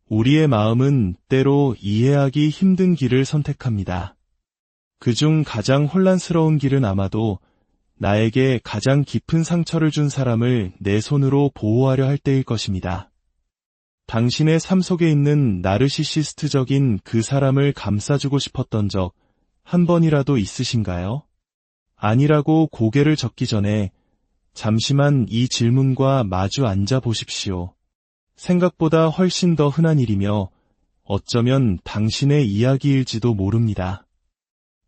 우리의 마음은 때로 이해하기 힘든 길을 선택합니다. 그중 가장 혼란스러운 길은 아마도 나에게 가장 깊은 상처를 준 사람을 내 손으로 보호하려 할 때일 것입니다. 당신의 삶 속에 있는 나르시시스트적인 그 사람을 감싸주고 싶었던 적 한 번이라도 있으신가요? 아니라고 고개를 젓기 전에 잠시만 이 질문과 마주 앉아 보십시오. 생각보다 훨씬 더 흔한 일이며 어쩌면 당신의 이야기일지도 모릅니다.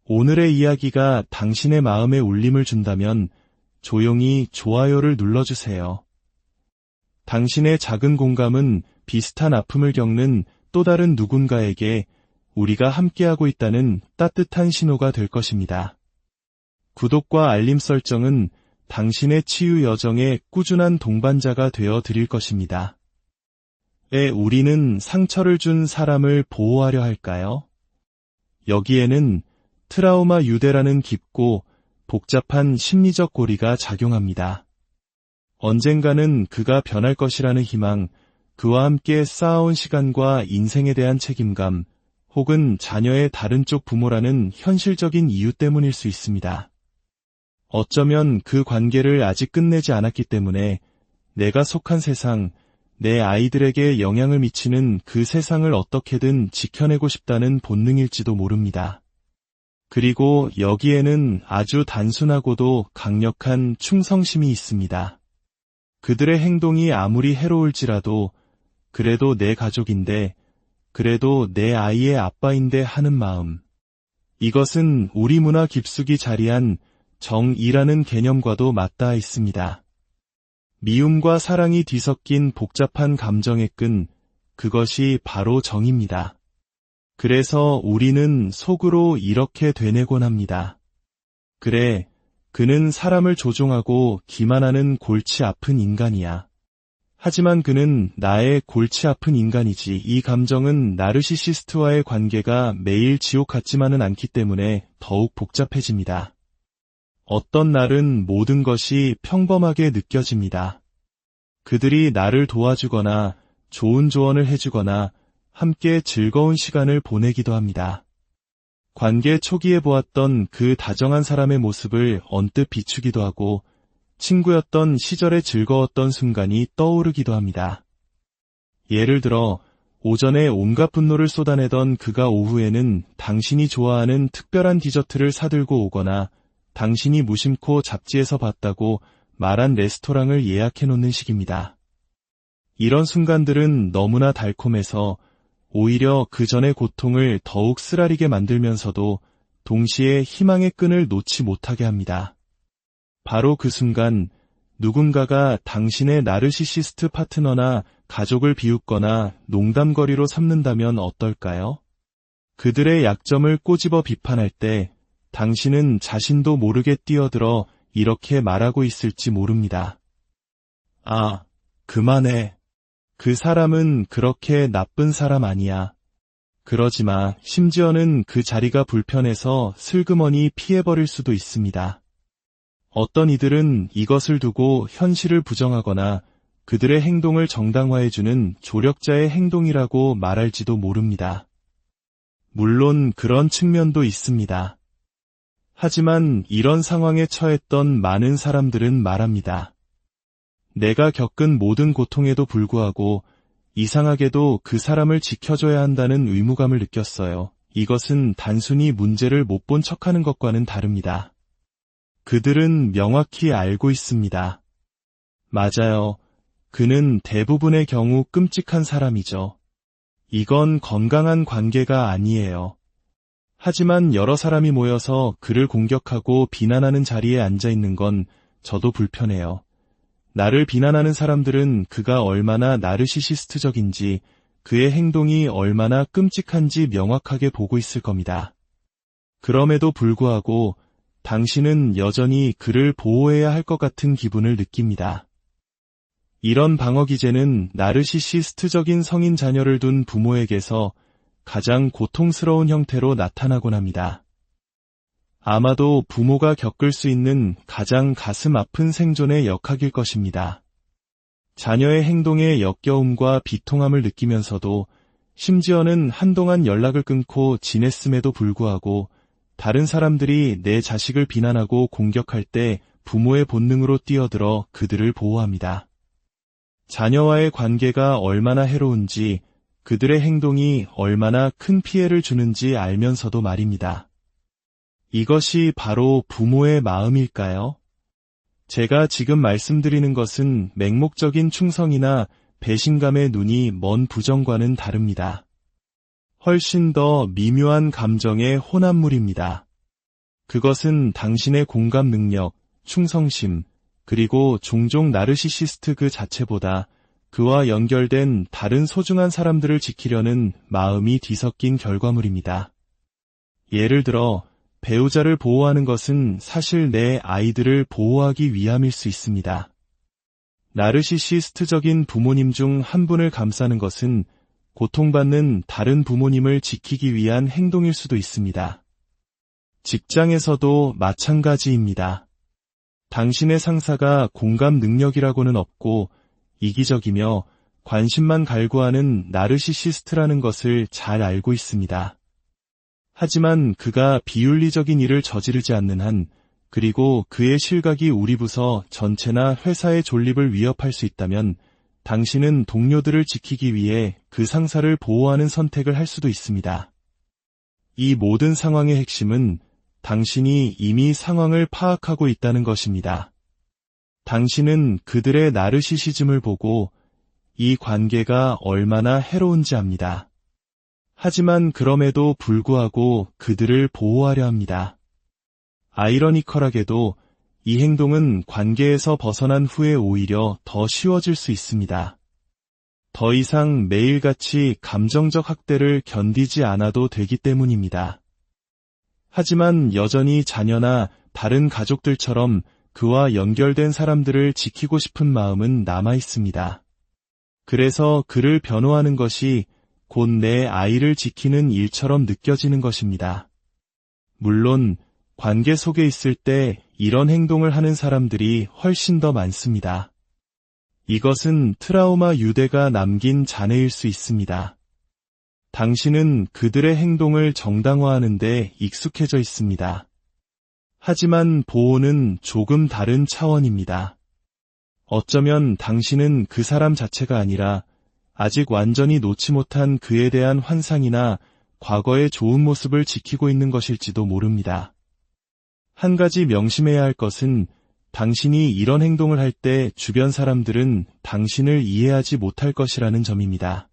오늘의 이야기가 당신의 마음에 울림을 준다면 조용히 좋아요를 눌러주세요. 당신의 작은 공감은 비슷한 아픔을 겪는 또 다른 누군가에게 우리가 함께하고 있다는 따뜻한 신호가 될 것입니다. 구독과 알림 설정은 당신의 치유 여정에 꾸준한 동반자가 되어 드릴 것입니다. 왜 우리는 상처를 준 사람을 보호하려 할까요? 여기에는 트라우마 유대라는 깊고 복잡한 심리적 고리가 작용합니다. 언젠가는 그가 변할 것이라는 희망, 그와 함께 쌓아온 시간과 인생에 대한 책임감, 혹은 자녀의 다른 쪽 부모라는 현실적인 이유 때문일 수 있습니다. 어쩌면 그 관계를 아직 끝내지 않았기 때문에 내가 속한 세상, 내 아이들에게 영향을 미치는 그 세상을 어떻게든 지켜내고 싶다는 본능일지도 모릅니다. 그리고 여기에는 아주 단순하고도 강력한 충성심이 있습니다. 그들의 행동이 아무리 해로울지라도 그래도 내 가족인데, 그래도 내 아이의 아빠인데 하는 마음. 이것은 우리 문화 깊숙이 자리한 정이라는 개념과도 맞닿아 있습니다. 미움과 사랑이 뒤섞인 복잡한 감정의 끈, 그것이 바로 정입니다. 그래서 우리는 속으로 이렇게 되뇌곤 합니다. 그래, 그는 사람을 조종하고 기만하는 골치 아픈 인간이야. 하지만 그는 나의 골치 아픈 인간이지. 이 감정은 나르시시스트와의 관계가 매일 지옥 같지만은 않기 때문에 더욱 복잡해집니다. 어떤 날은 모든 것이 평범하게 느껴집니다. 그들이 나를 도와주거나 좋은 조언을 해주거나 함께 즐거운 시간을 보내기도 합니다. 관계 초기에 보았던 그 다정한 사람의 모습을 언뜻 비추기도 하고 친구였던 시절의 즐거웠던 순간이 떠오르기도 합니다. 예를 들어 오전에 온갖 분노를 쏟아내던 그가 오후에는 당신이 좋아하는 특별한 디저트를 사들고 오거나 당신이 무심코 잡지에서 봤다고 말한 레스토랑을 예약해놓는 식입니다. 이런 순간들은 너무나 달콤해서 오히려 그 전의 고통을 더욱 쓰라리게 만들면서도 동시에 희망의 끈을 놓지 못하게 합니다. 바로 그 순간 누군가가 당신의 나르시시스트 파트너나 가족을 비웃거나 농담거리로 삼는다면 어떨까요? 그들의 약점을 꼬집어 비판할 때 당신은 자신도 모르게 뛰어들어 이렇게 말하고 있을지 모릅니다. 아, 그만해. 그 사람은 그렇게 나쁜 사람 아니야. 그러지 마. 심지어는 그 자리가 불편해서 슬그머니 피해버릴 수도 있습니다. 어떤 이들은 이것을 두고 현실을 부정하거나 그들의 행동을 정당화해주는 조력자의 행동이라고 말할지도 모릅니다. 물론 그런 측면도 있습니다. 하지만 이런 상황에 처했던 많은 사람들은 말합니다. 내가 겪은 모든 고통에도 불구하고 이상하게도 그 사람을 지켜줘야 한다는 의무감을 느꼈어요. 이것은 단순히 문제를 못 본 척하는 것과는 다릅니다. 그들은 명확히 알고 있습니다. 맞아요. 그는 대부분의 경우 끔찍한 사람이죠. 이건 건강한 관계가 아니에요. 하지만 여러 사람이 모여서 그를 공격하고 비난하는 자리에 앉아 있는 건 저도 불편해요. 나를 비난하는 사람들은 그가 얼마나 나르시시스트적인지, 그의 행동이 얼마나 끔찍한지 명확하게 보고 있을 겁니다. 그럼에도 불구하고 당신은 여전히 그를 보호해야 할 것 같은 기분을 느낍니다. 이런 방어 기제는 나르시시스트적인 성인 자녀를 둔 부모에게서 가장 고통스러운 형태로 나타나곤 합니다. 아마도 부모가 겪을 수 있는 가장 가슴 아픈 생존의 역학일 것입니다. 자녀의 행동에 역겨움과 비통함을 느끼면서도 심지어는 한동안 연락을 끊고 지냈음에도 불구하고 다른 사람들이 내 자식을 비난하고 공격할 때 부모의 본능으로 뛰어들어 그들을 보호합니다. 자녀와의 관계가 얼마나 해로운지, 그들의 행동이 얼마나 큰 피해를 주는지 알면서도 말입니다. 이것이 바로 부모의 마음일까요? 제가 지금 말씀드리는 것은 맹목적인 충성이나 배신감의 눈이 먼 부정과는 다릅니다. 훨씬 더 미묘한 감정의 혼합물입니다. 그것은 당신의 공감 능력, 충성심, 그리고 종종 나르시시스트 그 자체보다 그와 연결된 다른 소중한 사람들을 지키려는 마음이 뒤섞인 결과물입니다. 예를 들어, 배우자를 보호하는 것은 사실 내 아이들을 보호하기 위함일 수 있습니다. 나르시시스트적인 부모님 중 한 분을 감싸는 것은 고통받는 다른 부모님을 지키기 위한 행동일 수도 있습니다. 직장에서도 마찬가지입니다. 당신의 상사가 공감 능력이라고는 없고 이기적이며 관심만 갈구하는 나르시시스트라는 것을 잘 알고 있습니다. 하지만 그가 비윤리적인 일을 저지르지 않는 한, 그리고 그의 실각이 우리 부서 전체나 회사의 존립을 위협할 수 있다면 당신은 동료들을 지키기 위해 그 상사를 보호하는 선택을 할 수도 있습니다. 이 모든 상황의 핵심은 당신이 이미 상황을 파악하고 있다는 것입니다. 당신은 그들의 나르시시즘을 보고 이 관계가 얼마나 해로운지 압니다. 하지만 그럼에도 불구하고 그들을 보호하려 합니다. 아이러니컬하게도 이 행동은 관계에서 벗어난 후에 오히려 더 쉬워질 수 있습니다. 더 이상 매일같이 감정적 학대를 견디지 않아도 되기 때문입니다. 하지만 여전히 자녀나 다른 가족들처럼 그와 연결된 사람들을 지키고 싶은 마음은 남아 있습니다. 그래서 그를 변호하는 것이 곧 내 아이를 지키는 일처럼 느껴지는 것입니다. 물론 관계 속에 있을 때 이런 행동을 하는 사람들이 훨씬 더 많습니다. 이것은 트라우마 유대가 남긴 잔해일 수 있습니다. 당신은 그들의 행동을 정당화하는 데 익숙해져 있습니다. 하지만 보호는 조금 다른 차원입니다. 어쩌면 당신은 그 사람 자체가 아니라 아직 완전히 놓지 못한 그에 대한 환상이나 과거의 좋은 모습을 지키고 있는 것일지도 모릅니다. 한 가지 명심해야 할 것은 당신이 이런 행동을 할 때 주변 사람들은 당신을 이해하지 못할 것이라는 점입니다.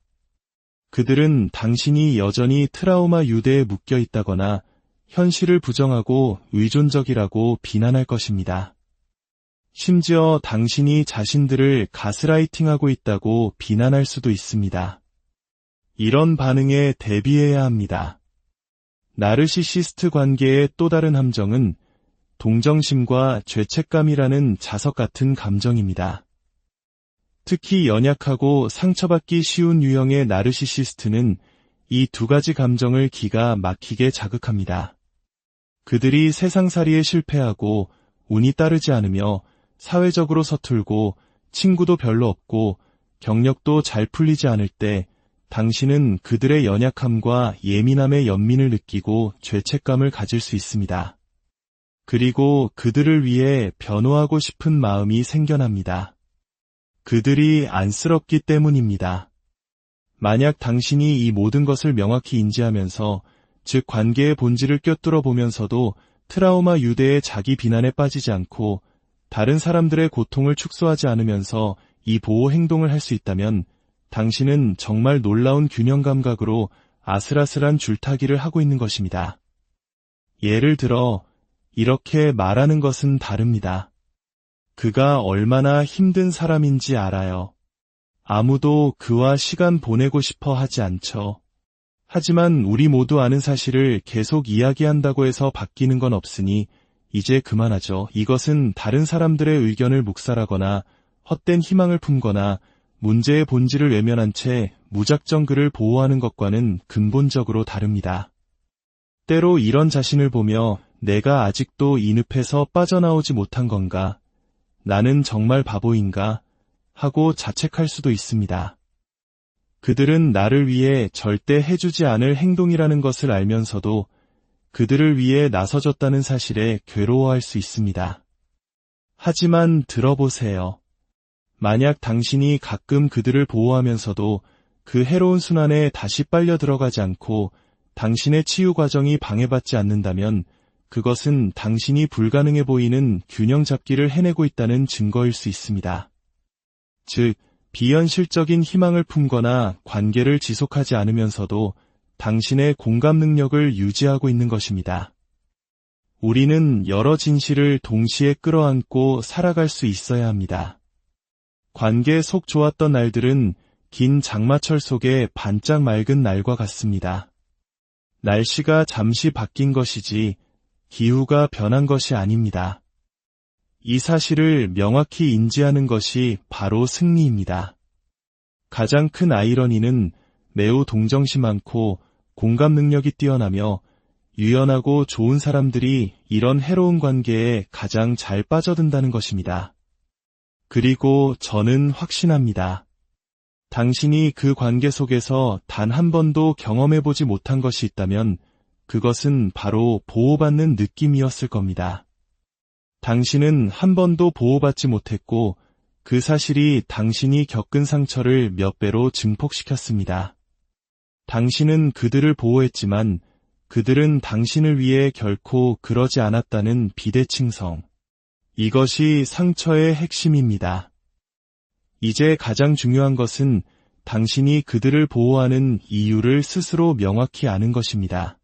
그들은 당신이 여전히 트라우마 유대에 묶여 있다거나 현실을 부정하고 의존적이라고 비난할 것입니다. 심지어 당신이 자신들을 가스라이팅하고 있다고 비난할 수도 있습니다. 이런 반응에 대비해야 합니다. 나르시시스트 관계의 또 다른 함정은 동정심과 죄책감이라는 자석 같은 감정입니다. 특히 연약하고 상처받기 쉬운 유형의 나르시시스트는 이 두 가지 감정을 기가 막히게 자극합니다. 그들이 세상살이에 실패하고 운이 따르지 않으며 사회적으로 서툴고 친구도 별로 없고 경력도 잘 풀리지 않을 때 당신은 그들의 연약함과 예민함의 연민을 느끼고 죄책감을 가질 수 있습니다. 그리고 그들을 위해 변호하고 싶은 마음이 생겨납니다. 그들이 안쓰럽기 때문입니다. 만약 당신이 이 모든 것을 명확히 인지하면서, 즉 관계의 본질을 꿰뚫어 보면서도 트라우마 유대의 자기 비난에 빠지지 않고 다른 사람들의 고통을 축소하지 않으면서 이 보호 행동을 할 수 있다면 당신은 정말 놀라운 균형 감각으로 아슬아슬한 줄타기를 하고 있는 것입니다. 예를 들어 이렇게 말하는 것은 다릅니다. 그가 얼마나 힘든 사람인지 알아요. 아무도 그와 시간 보내고 싶어 하지 않죠. 하지만 우리 모두 아는 사실을 계속 이야기한다고 해서 바뀌는 건 없으니 이제 그만하죠. 이것은 다른 사람들의 의견을 묵살하거나 헛된 희망을 품거나 문제의 본질을 외면한 채 무작정 그를 보호하는 것과는 근본적으로 다릅니다. 때로 이런 자신을 보며 내가 아직도 이 늪에서 빠져나오지 못한 건가? 나는 정말 바보인가? 하고 자책할 수도 있습니다. 그들은 나를 위해 절대 해주지 않을 행동이라는 것을 알면서도 그들을 위해 나서줬다는 사실에 괴로워할 수 있습니다. 하지만 들어보세요. 만약 당신이 가끔 그들을 보호하면서도 그 해로운 순환에 다시 빨려 들어가지 않고 당신의 치유 과정이 방해받지 않는다면 그것은 당신이 불가능해 보이는 균형 잡기를 해내고 있다는 증거일 수 있습니다. 즉, 비현실적인 희망을 품거나 관계를 지속하지 않으면서도 당신의 공감 능력을 유지하고 있는 것입니다. 우리는 여러 진실을 동시에 끌어안고 살아갈 수 있어야 합니다. 관계 속 좋았던 날들은 긴 장마철 속에 반짝 맑은 날과 같습니다. 날씨가 잠시 바뀐 것이지 기후가 변한 것이 아닙니다. 이 사실을 명확히 인지하는 것이 바로 승리입니다. 가장 큰 아이러니는 매우 동정심 많고 공감 능력이 뛰어나며 유연하고 좋은 사람들이 이런 해로운 관계에 가장 잘 빠져든다는 것입니다. 그리고 저는 확신합니다. 당신이 그 관계 속에서 단 한 번도 경험해보지 못한 것이 있다면 그것은 바로 보호받는 느낌이었을 겁니다. 당신은 한 번도 보호받지 못했고 그 사실이 당신이 겪은 상처를 몇 배로 증폭시켰습니다. 당신은 그들을 보호했지만 그들은 당신을 위해 결코 그러지 않았다는 비대칭성. 이것이 상처의 핵심입니다. 이제 가장 중요한 것은 당신이 그들을 보호하는 이유를 스스로 명확히 아는 것입니다.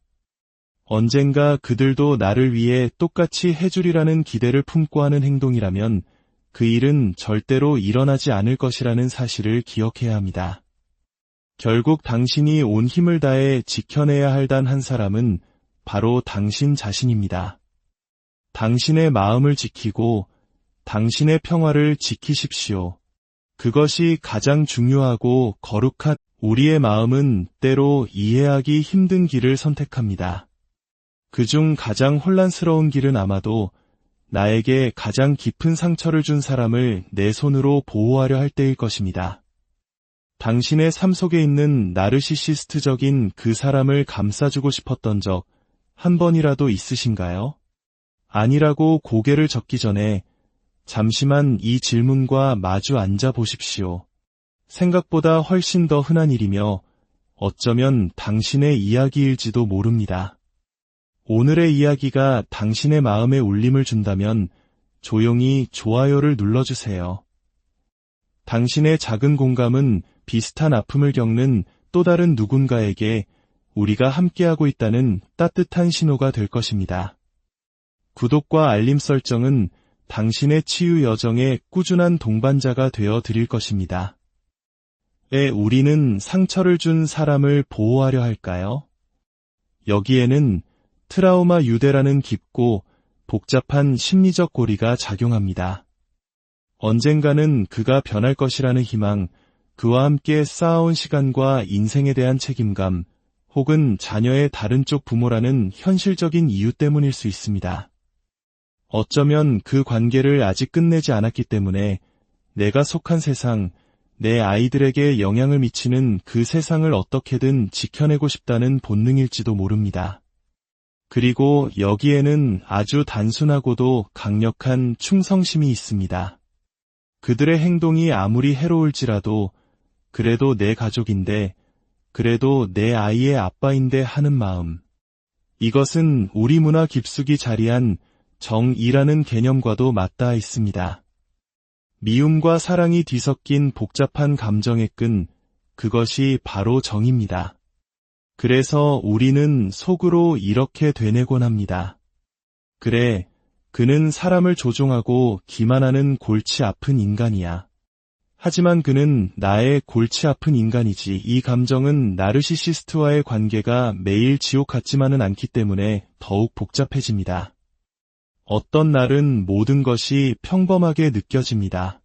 언젠가 그들도 나를 위해 똑같이 해주리라는 기대를 품고 하는 행동이라면 그 일은 절대로 일어나지 않을 것이라는 사실을 기억해야 합니다. 결국 당신이 온 힘을 다해 지켜내야 할 단 한 사람은 바로 당신 자신입니다. 당신의 마음을 지키고 당신의 평화를 지키십시오. 그것이 가장 중요하고 거룩한 우리의 마음은 때로 이해하기 힘든 길을 선택합니다. 그중 가장 혼란스러운 길은 아마도 나에게 가장 깊은 상처를 준 사람을 내 손으로 보호하려 할 때일 것입니다. 당신의 삶 속에 있는 나르시시스트적인 그 사람을 감싸주고 싶었던 적 한 번이라도 있으신가요? 아니라고 고개를 젓기 전에 잠시만 이 질문과 마주 앉아 보십시오. 생각보다 훨씬 더 흔한 일이며 어쩌면 당신의 이야기일지도 모릅니다. 오늘의 이야기가 당신의 마음에 울림을 준다면 조용히 좋아요를 눌러주세요. 당신의 작은 공감은 비슷한 아픔을 겪는 또 다른 누군가에게 우리가 함께하고 있다는 따뜻한 신호가 될 것입니다. 구독과 알림 설정은 당신의 치유 여정의 꾸준한 동반자가 되어 드릴 것입니다. 왜 우리는 상처를 준 사람을 보호하려 할까요? 여기에는 트라우마 유대라는 깊고 복잡한 심리적 고리가 작용합니다. 언젠가는 그가 변할 것이라는 희망, 그와 함께 쌓아온 시간과 인생에 대한 책임감, 혹은 자녀의 다른 쪽 부모라는 현실적인 이유 때문일 수 있습니다. 어쩌면 그 관계를 아직 끝내지 않았기 때문에 내가 속한 세상, 내 아이들에게 영향을 미치는 그 세상을 어떻게든 지켜내고 싶다는 본능일지도 모릅니다. 그리고 여기에는 아주 단순하고도 강력한 충성심이 있습니다. 그들의 행동이 아무리 해로울지라도 그래도 내 가족인데, 그래도 내 아이의 아빠인데 하는 마음. 이것은 우리 문화 깊숙이 자리한 정이라는 개념과도 맞닿아 있습니다. 미움과 사랑이 뒤섞인 복잡한 감정의 끈, 그것이 바로 정입니다. 그래서 우리는 속으로 이렇게 되뇌곤 합니다. 그래, 그는 사람을 조종하고 기만하는 골치 아픈 인간이야. 하지만 그는 나의 골치 아픈 인간이지. 이 감정은 나르시시스트와의 관계가 매일 지옥 같지만은 않기 때문에 더욱 복잡해집니다. 어떤 날은 모든 것이 평범하게 느껴집니다.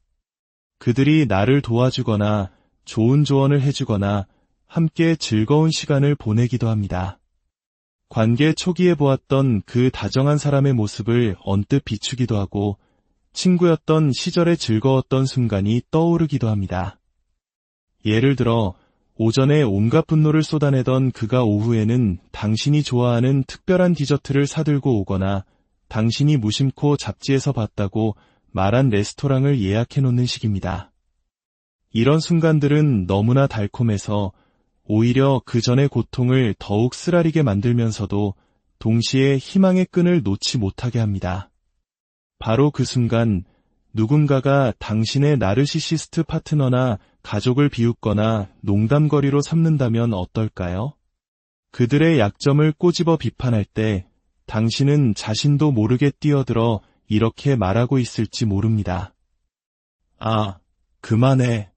그들이 나를 도와주거나 좋은 조언을 해주거나 함께 즐거운 시간을 보내기도 합니다. 관계 초기에 보았던 그 다정한 사람의 모습을 언뜻 비추기도 하고 친구였던 시절의 즐거웠던 순간이 떠오르기도 합니다. 예를 들어 오전에 온갖 분노를 쏟아내던 그가 오후에는 당신이 좋아하는 특별한 디저트를 사들고 오거나 당신이 무심코 잡지에서 봤다고 말한 레스토랑을 예약해 놓는 식입니다. 이런 순간들은 너무나 달콤해서 오히려 그 전의 고통을 더욱 쓰라리게 만들면서도 동시에 희망의 끈을 놓지 못하게 합니다. 바로 그 순간 누군가가 당신의 나르시시스트 파트너나 가족을 비웃거나 농담거리로 삼는다면 어떨까요? 그들의 약점을 꼬집어 비판할 때 당신은 자신도 모르게 뛰어들어 이렇게 말하고 있을지 모릅니다. 아, 그만해.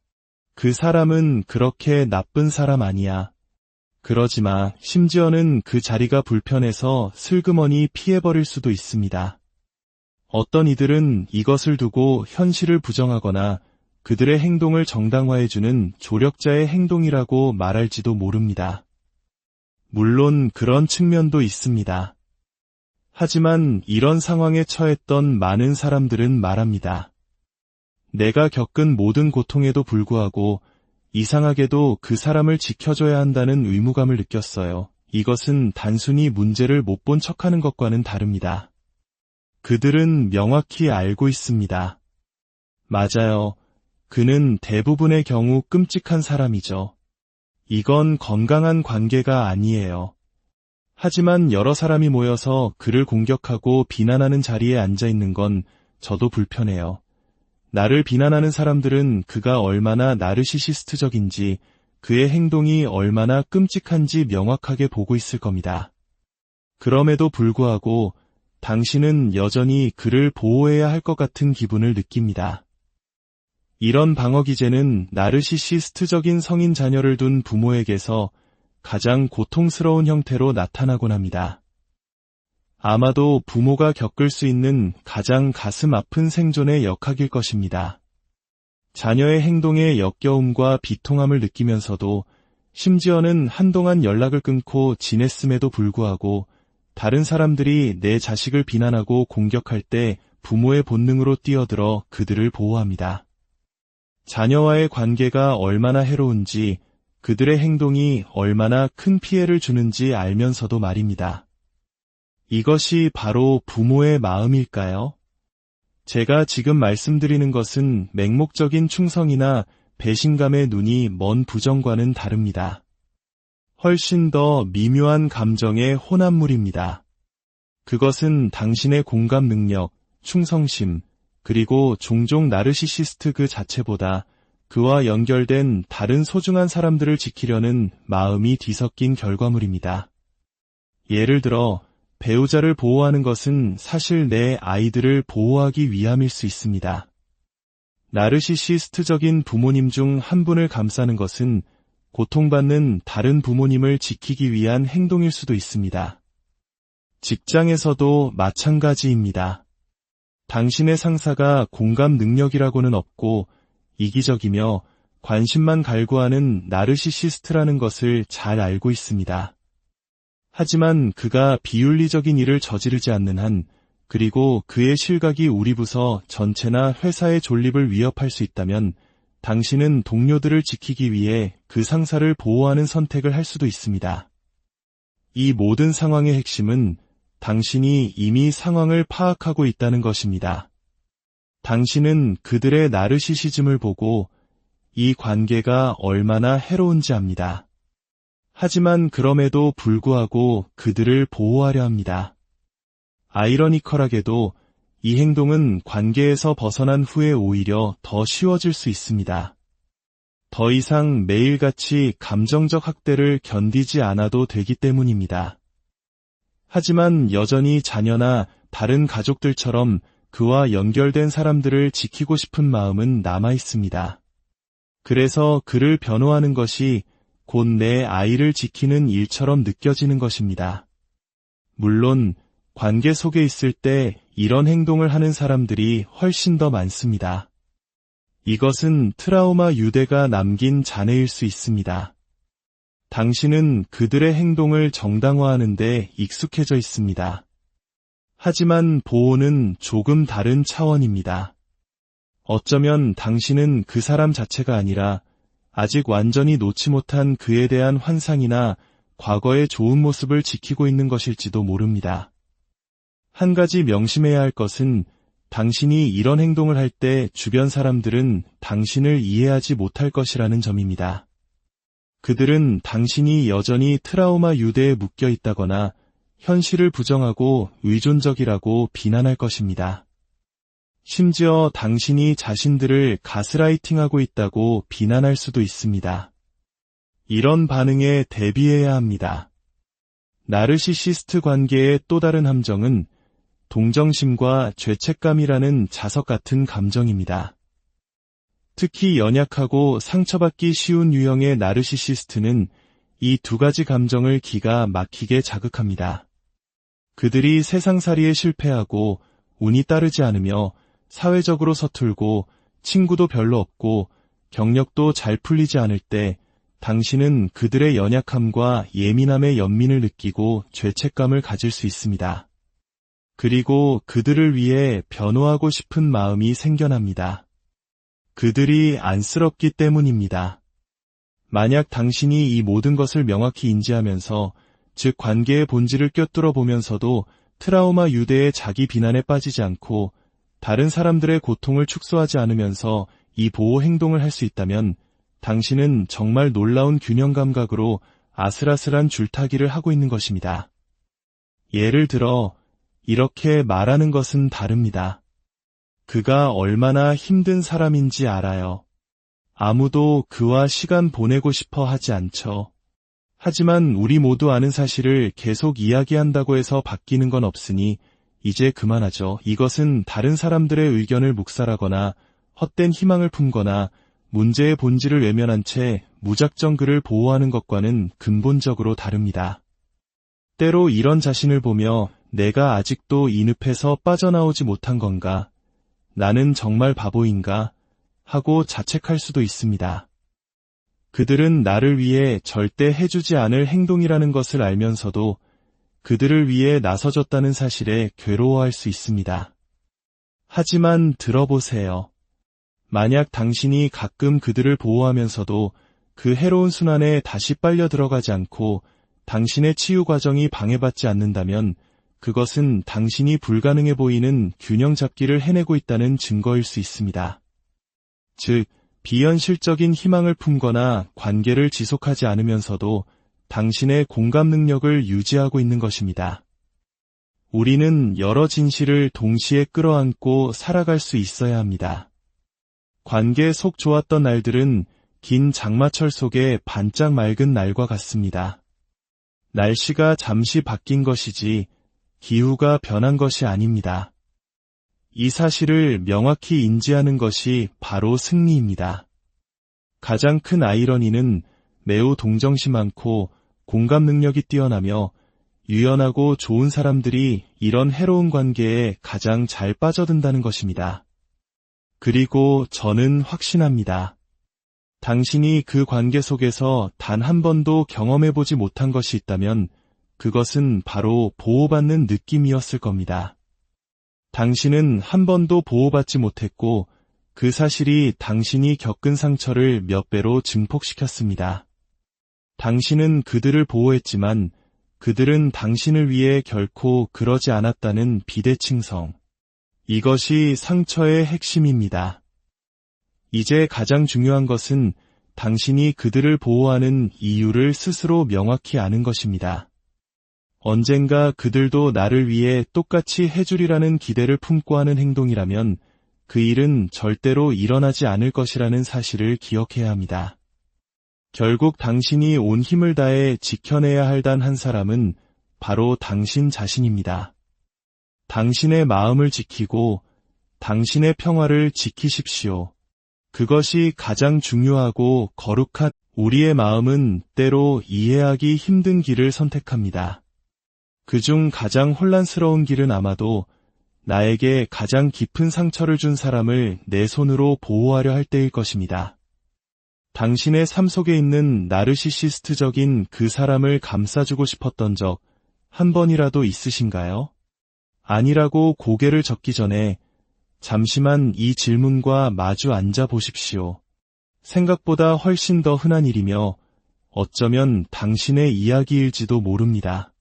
그 사람은 그렇게 나쁜 사람 아니야. 그러지 마. 심지어는 그 자리가 불편해서 슬그머니 피해버릴 수도 있습니다. 어떤 이들은 이것을 두고 현실을 부정하거나 그들의 행동을 정당화해주는 조력자의 행동이라고 말할지도 모릅니다. 물론 그런 측면도 있습니다. 하지만 이런 상황에 처했던 많은 사람들은 말합니다. 내가 겪은 모든 고통에도 불구하고 이상하게도 그 사람을 지켜줘야 한다는 의무감을 느꼈어요. 이것은 단순히 문제를 못 본 척하는 것과는 다릅니다. 그들은 명확히 알고 있습니다. 맞아요. 그는 대부분의 경우 끔찍한 사람이죠. 이건 건강한 관계가 아니에요. 하지만 여러 사람이 모여서 그를 공격하고 비난하는 자리에 앉아 있는 건 저도 불편해요. 나를 비난하는 사람들은 그가 얼마나 나르시시스트적인지, 그의 행동이 얼마나 끔찍한지 명확하게 보고 있을 겁니다. 그럼에도 불구하고 당신은 여전히 그를 보호해야 할 것 같은 기분을 느낍니다. 이런 방어 기제는 나르시시스트적인 성인 자녀를 둔 부모에게서 가장 고통스러운 형태로 나타나곤 합니다. 아마도 부모가 겪을 수 있는 가장 가슴 아픈 생존의 역학일 것입니다. 자녀의 행동에 역겨움과 비통함을 느끼면서도 심지어는 한동안 연락을 끊고 지냈음에도 불구하고 다른 사람들이 내 자식을 비난하고 공격할 때 부모의 본능으로 뛰어들어 그들을 보호합니다. 자녀와의 관계가 얼마나 해로운지, 그들의 행동이 얼마나 큰 피해를 주는지 알면서도 말입니다. 이것이 바로 부모의 마음일까요? 제가 지금 말씀드리는 것은 맹목적인 충성이나 배신감의 눈이 먼 부정과는 다릅니다. 훨씬 더 미묘한 감정의 혼합물입니다. 그것은 당신의 공감 능력, 충성심, 그리고 종종 나르시시스트 그 자체보다 그와 연결된 다른 소중한 사람들을 지키려는 마음이 뒤섞인 결과물입니다. 예를 들어 배우자를 보호하는 것은 사실 내 아이들을 보호하기 위함일 수 있습니다. 나르시시스트적인 부모님 중 한 분을 감싸는 것은 고통받는 다른 부모님을 지키기 위한 행동일 수도 있습니다. 직장에서도 마찬가지입니다. 당신의 상사가 공감 능력이라고는 없고 이기적이며 관심만 갈구하는 나르시시스트라는 것을 잘 알고 있습니다. 하지만 그가 비윤리적인 일을 저지르지 않는 한, 그리고 그의 실각이 우리 부서 전체나 회사의 존립을 위협할 수 있다면 당신은 동료들을 지키기 위해 그 상사를 보호하는 선택을 할 수도 있습니다. 이 모든 상황의 핵심은 당신이 이미 상황을 파악하고 있다는 것입니다. 당신은 그들의 나르시시즘을 보고 이 관계가 얼마나 해로운지 압니다. 하지만 그럼에도 불구하고 그들을 보호하려 합니다. 아이러니컬하게도 이 행동은 관계에서 벗어난 후에 오히려 더 쉬워질 수 있습니다. 더 이상 매일같이 감정적 학대를 견디지 않아도 되기 때문입니다. 하지만 여전히 자녀나 다른 가족들처럼 그와 연결된 사람들을 지키고 싶은 마음은 남아 있습니다. 그래서 그를 변호하는 것이 곧 내 아이를 지키는 일처럼 느껴지는 것입니다. 물론 관계 속에 있을 때 이런 행동을 하는 사람들이 훨씬 더 많습니다. 이것은 트라우마 유대가 남긴 잔해일 수 있습니다. 당신은 그들의 행동을 정당화하는 데 익숙해져 있습니다. 하지만 보호는 조금 다른 차원입니다. 어쩌면 당신은 그 사람 자체가 아니라 아직 완전히 놓지 못한 그에 대한 환상이나 과거의 좋은 모습을 지키고 있는 것일지도 모릅니다. 한 가지 명심해야 할 것은 당신이 이런 행동을 할 때 주변 사람들은 당신을 이해하지 못할 것이라는 점입니다. 그들은 당신이 여전히 트라우마 유대에 묶여 있다거나 현실을 부정하고 의존적이라고 비난할 것입니다. 심지어 당신이 자신들을 가스라이팅하고 있다고 비난할 수도 있습니다. 이런 반응에 대비해야 합니다. 나르시시스트 관계의 또 다른 함정은 동정심과 죄책감이라는 자석 같은 감정입니다. 특히 연약하고 상처받기 쉬운 유형의 나르시시스트는 이 두 가지 감정을 기가 막히게 자극합니다. 그들이 세상살이에 실패하고 운이 따르지 않으며 사회적으로 서툴고 친구도 별로 없고 경력도 잘 풀리지 않을 때 당신은 그들의 연약함과 예민함의 연민을 느끼고 죄책감을 가질 수 있습니다. 그리고 그들을 위해 변호하고 싶은 마음이 생겨납니다. 그들이 안쓰럽기 때문입니다. 만약 당신이 이 모든 것을 명확히 인지하면서, 즉 관계의 본질을 꿰뚫어 보면서도 트라우마 유대의 자기 비난에 빠지지 않고 다른 사람들의 고통을 축소하지 않으면서 이 보호 행동을 할 수 있다면 당신은 정말 놀라운 균형 감각으로 아슬아슬한 줄타기를 하고 있는 것입니다. 예를 들어 이렇게 말하는 것은 다릅니다. 그가 얼마나 힘든 사람인지 알아요. 아무도 그와 시간 보내고 싶어 하지 않죠. 하지만 우리 모두 아는 사실을 계속 이야기한다고 해서 바뀌는 건 없으니 이제 그만하죠. 이것은 다른 사람들의 의견을 묵살하거나 헛된 희망을 품거나 문제의 본질을 외면한 채 무작정 그를 보호하는 것과는 근본적으로 다릅니다. 때로 이런 자신을 보며 내가 아직도 이 늪에서 빠져나오지 못한 건가? 나는 정말 바보인가? 하고 자책할 수도 있습니다. 그들은 나를 위해 절대 해주지 않을 행동이라는 것을 알면서도 그들을 위해 나서줬다는 사실에 괴로워할 수 있습니다. 하지만 들어보세요. 만약 당신이 가끔 그들을 보호하면서도 그 해로운 순환에 다시 빨려 들어가지 않고 당신의 치유 과정이 방해받지 않는다면 그것은 당신이 불가능해 보이는 균형 잡기를 해내고 있다는 증거일 수 있습니다. 즉, 비현실적인 희망을 품거나 관계를 지속하지 않으면서도 당신의 공감 능력을 유지하고 있는 것입니다. 우리는 여러 진실을 동시에 끌어안고 살아갈 수 있어야 합니다. 관계 속 좋았던 날들은 긴 장마철 속의 반짝 맑은 날과 같습니다. 날씨가 잠시 바뀐 것이지 기후가 변한 것이 아닙니다. 이 사실을 명확히 인지하는 것이 바로 승리입니다. 가장 큰 아이러니는 매우 동정심 많고 공감 능력이 뛰어나며 유연하고 좋은 사람들이 이런 해로운 관계에 가장 잘 빠져든다는 것입니다. 그리고 저는 확신합니다. 당신이 그 관계 속에서 단 한 번도 경험해보지 못한 것이 있다면 그것은 바로 보호받는 느낌이었을 겁니다. 당신은 한 번도 보호받지 못했고 그 사실이 당신이 겪은 상처를 몇 배로 증폭시켰습니다. 당신은 그들을 보호했지만 그들은 당신을 위해 결코 그러지 않았다는 비대칭성. 이것이 상처의 핵심입니다. 이제 가장 중요한 것은 당신이 그들을 보호하는 이유를 스스로 명확히 아는 것입니다. 언젠가 그들도 나를 위해 똑같이 해주리라는 기대를 품고 하는 행동이라면 그 일은 절대로 일어나지 않을 것이라는 사실을 기억해야 합니다. 결국 당신이 온 힘을 다해 지켜내야 할 단 한 사람은 바로 당신 자신입니다. 당신의 마음을 지키고 당신의 평화를 지키십시오. 그것이 가장 중요하고 거룩한 우리의 마음은 때로 이해하기 힘든 길을 선택합니다. 그중 가장 혼란스러운 길은 아마도 나에게 가장 깊은 상처를 준 사람을 내 손으로 보호하려 할 때일 것입니다. 당신의 삶 속에 있는 나르시시스트적인 그 사람을 감싸주고 싶었던 적 한 번이라도 있으신가요? 아니라고 고개를 젓기 전에 잠시만 이 질문과 마주 앉아 보십시오. 생각보다 훨씬 더 흔한 일이며 어쩌면 당신의 이야기일지도 모릅니다.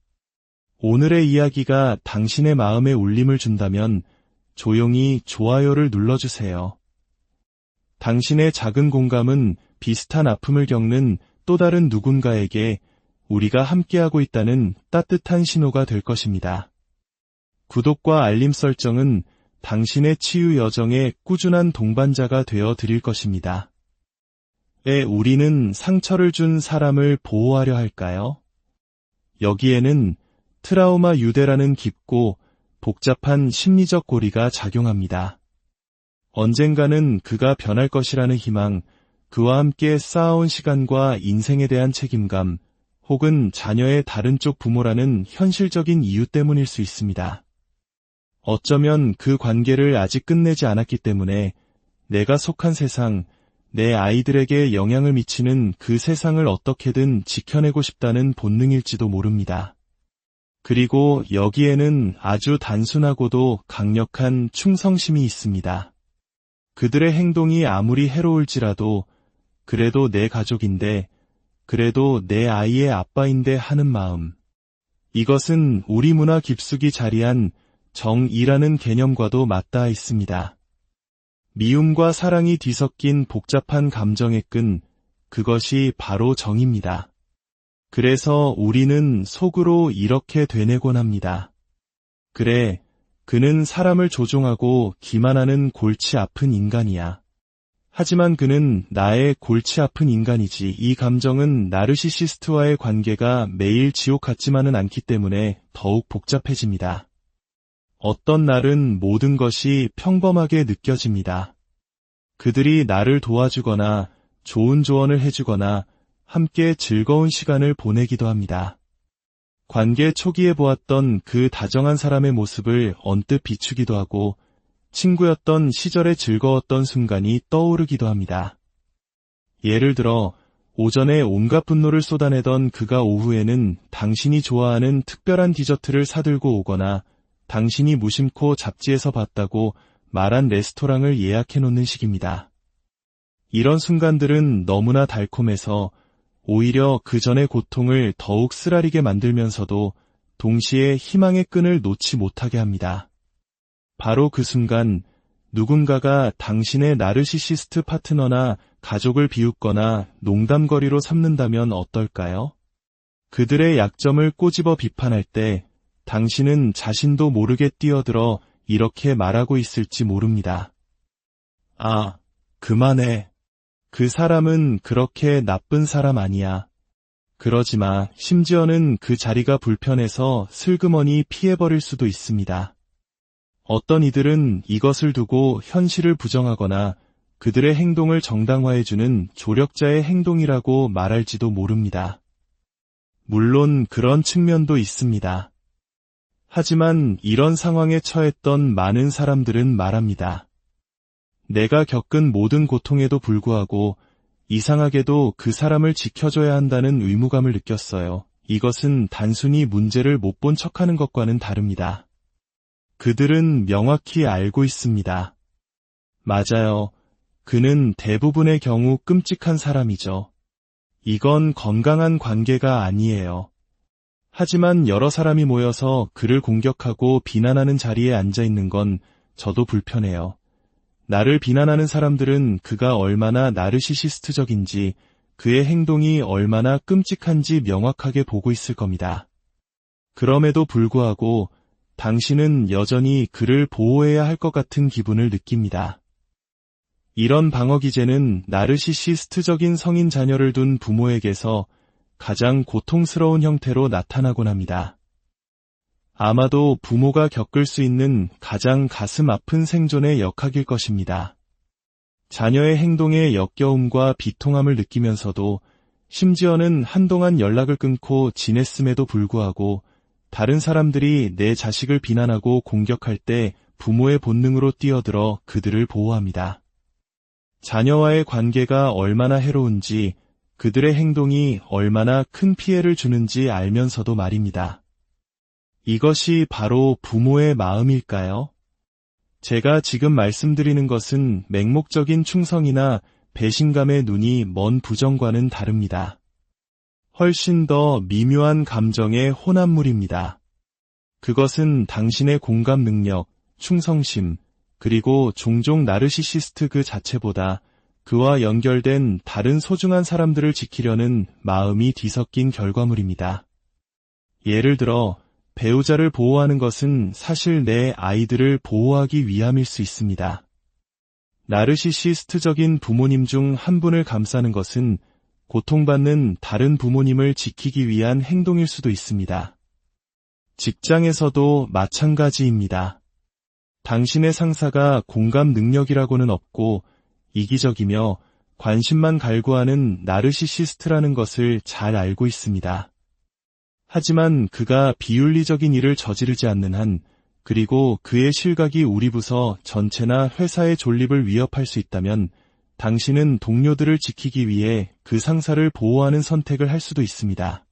오늘의 이야기가 당신의 마음에 울림을 준다면 조용히 좋아요를 눌러주세요. 당신의 작은 공감은 비슷한 아픔을 겪는 또 다른 누군가에게 우리가 함께하고 있다는 따뜻한 신호가 될 것입니다. 구독과 알림 설정은 당신의 치유 여정에 꾸준한 동반자가 되어 드릴 것입니다. 왜 우리는 상처를 준 사람을 보호하려 할까요? 여기에는 트라우마 유대라는 깊고 복잡한 심리적 고리가 작용합니다. 언젠가는 그가 변할 것이라는 희망, 그와 함께 쌓아온 시간과 인생에 대한 책임감, 혹은 자녀의 다른 쪽 부모라는 현실적인 이유 때문일 수 있습니다. 어쩌면 그 관계를 아직 끝내지 않았기 때문에 내가 속한 세상, 내 아이들에게 영향을 미치는 그 세상을 어떻게든 지켜내고 싶다는 본능일지도 모릅니다. 그리고 여기에는 아주 단순하고도 강력한 충성심이 있습니다. 그들의 행동이 아무리 해로울지라도 그래도 내 가족인데, 그래도 내 아이의 아빠인데 하는 마음. 이것은 우리 문화 깊숙이 자리한 정이라는 개념과도 맞닿아 있습니다. 미움과 사랑이 뒤섞인 복잡한 감정의 끈, 그것이 바로 정입니다. 그래서 우리는 속으로 이렇게 되뇌곤 합니다. 그래, 그는 사람을 조종하고 기만하는 골치 아픈 인간이야. 하지만 그는 나의 골치 아픈 인간이지. 이 감정은 나르시시스트와의 관계가 매일 지옥 같지만은 않기 때문에 더욱 복잡해집니다. 어떤 날은 모든 것이 평범하게 느껴집니다. 그들이 나를 도와주거나 좋은 조언을 해주거나 함께 즐거운 시간을 보내기도 합니다. 관계 초기에 보았던 그 다정한 사람의 모습을 언뜻 비추기도 하고 친구였던 시절의 즐거웠던 순간이 떠오르기도 합니다. 예를 들어 오전에 온갖 분노를 쏟아내던 그가 오후에는 당신이 좋아하는 특별한 디저트를 사들고 오거나 당신이 무심코 잡지에서 봤다고 말한 레스토랑을 예약해놓는 식입니다. 이런 순간들은 너무나 달콤해서 오히려 그 전의 고통을 더욱 쓰라리게 만들면서도 동시에 희망의 끈을 놓지 못하게 합니다. 바로 그 순간 누군가가 당신의 나르시시스트 파트너나 가족을 비웃거나 농담거리로 삼는다면 어떨까요? 그들의 약점을 꼬집어 비판할 때 당신은 자신도 모르게 뛰어들어 이렇게 말하고 있을지 모릅니다. 아, 그만해. 그 사람은 그렇게 나쁜 사람 아니야. 그러지 마. 심지어는 그 자리가 불편해서 슬그머니 피해버릴 수도 있습니다. 어떤 이들은 이것을 두고 현실을 부정하거나 그들의 행동을 정당화해주는 조력자의 행동이라고 말할지도 모릅니다. 물론 그런 측면도 있습니다. 하지만 이런 상황에 처했던 많은 사람들은 말합니다. 내가 겪은 모든 고통에도 불구하고 이상하게도 그 사람을 지켜줘야 한다는 의무감을 느꼈어요. 이것은 단순히 문제를 못 본 척하는 것과는 다릅니다. 그들은 명확히 알고 있습니다. 맞아요. 그는 대부분의 경우 끔찍한 사람이죠. 이건 건강한 관계가 아니에요. 하지만 여러 사람이 모여서 그를 공격하고 비난하는 자리에 앉아 있는 건 저도 불편해요. 나를 비난하는 사람들은 그가 얼마나 나르시시스트적인지, 그의 행동이 얼마나 끔찍한지 명확하게 보고 있을 겁니다. 그럼에도 불구하고 당신은 여전히 그를 보호해야 할 것 같은 기분을 느낍니다. 이런 방어 기제는 나르시시스트적인 성인 자녀를 둔 부모에게서 가장 고통스러운 형태로 나타나곤 합니다. 아마도 부모가 겪을 수 있는 가장 가슴 아픈 생존의 역학일 것입니다. 자녀의 행동에 역겨움과 비통함을 느끼면서도 심지어는 한동안 연락을 끊고 지냈음에도 불구하고 다른 사람들이 내 자식을 비난하고 공격할 때 부모의 본능으로 뛰어들어 그들을 보호합니다. 자녀와의 관계가 얼마나 해로운지, 그들의 행동이 얼마나 큰 피해를 주는지 알면서도 말입니다. 이것이 바로 부모의 마음일까요? 제가 지금 말씀드리는 것은 맹목적인 충성이나 배신감의 눈이 먼 부정과는 다릅니다. 훨씬 더 미묘한 감정의 혼합물입니다. 그것은 당신의 공감 능력, 충성심, 그리고 종종 나르시시스트 그 자체보다 그와 연결된 다른 소중한 사람들을 지키려는 마음이 뒤섞인 결과물입니다. 예를 들어, 배우자를 보호하는 것은 사실 내 아이들을 보호하기 위함일 수 있습니다. 나르시시스트적인 부모님 중 한 분을 감싸는 것은 고통받는 다른 부모님을 지키기 위한 행동일 수도 있습니다. 직장에서도 마찬가지입니다. 당신의 상사가 공감 능력이라고는 없고 이기적이며 관심만 갈구하는 나르시시스트라는 것을 잘 알고 있습니다. 하지만 그가 비윤리적인 일을 저지르지 않는 한, 그리고 그의 실각이 우리 부서 전체나 회사의 존립을 위협할 수 있다면 당신은 동료들을 지키기 위해 그 상사를 보호하는 선택을 할 수도 있습니다.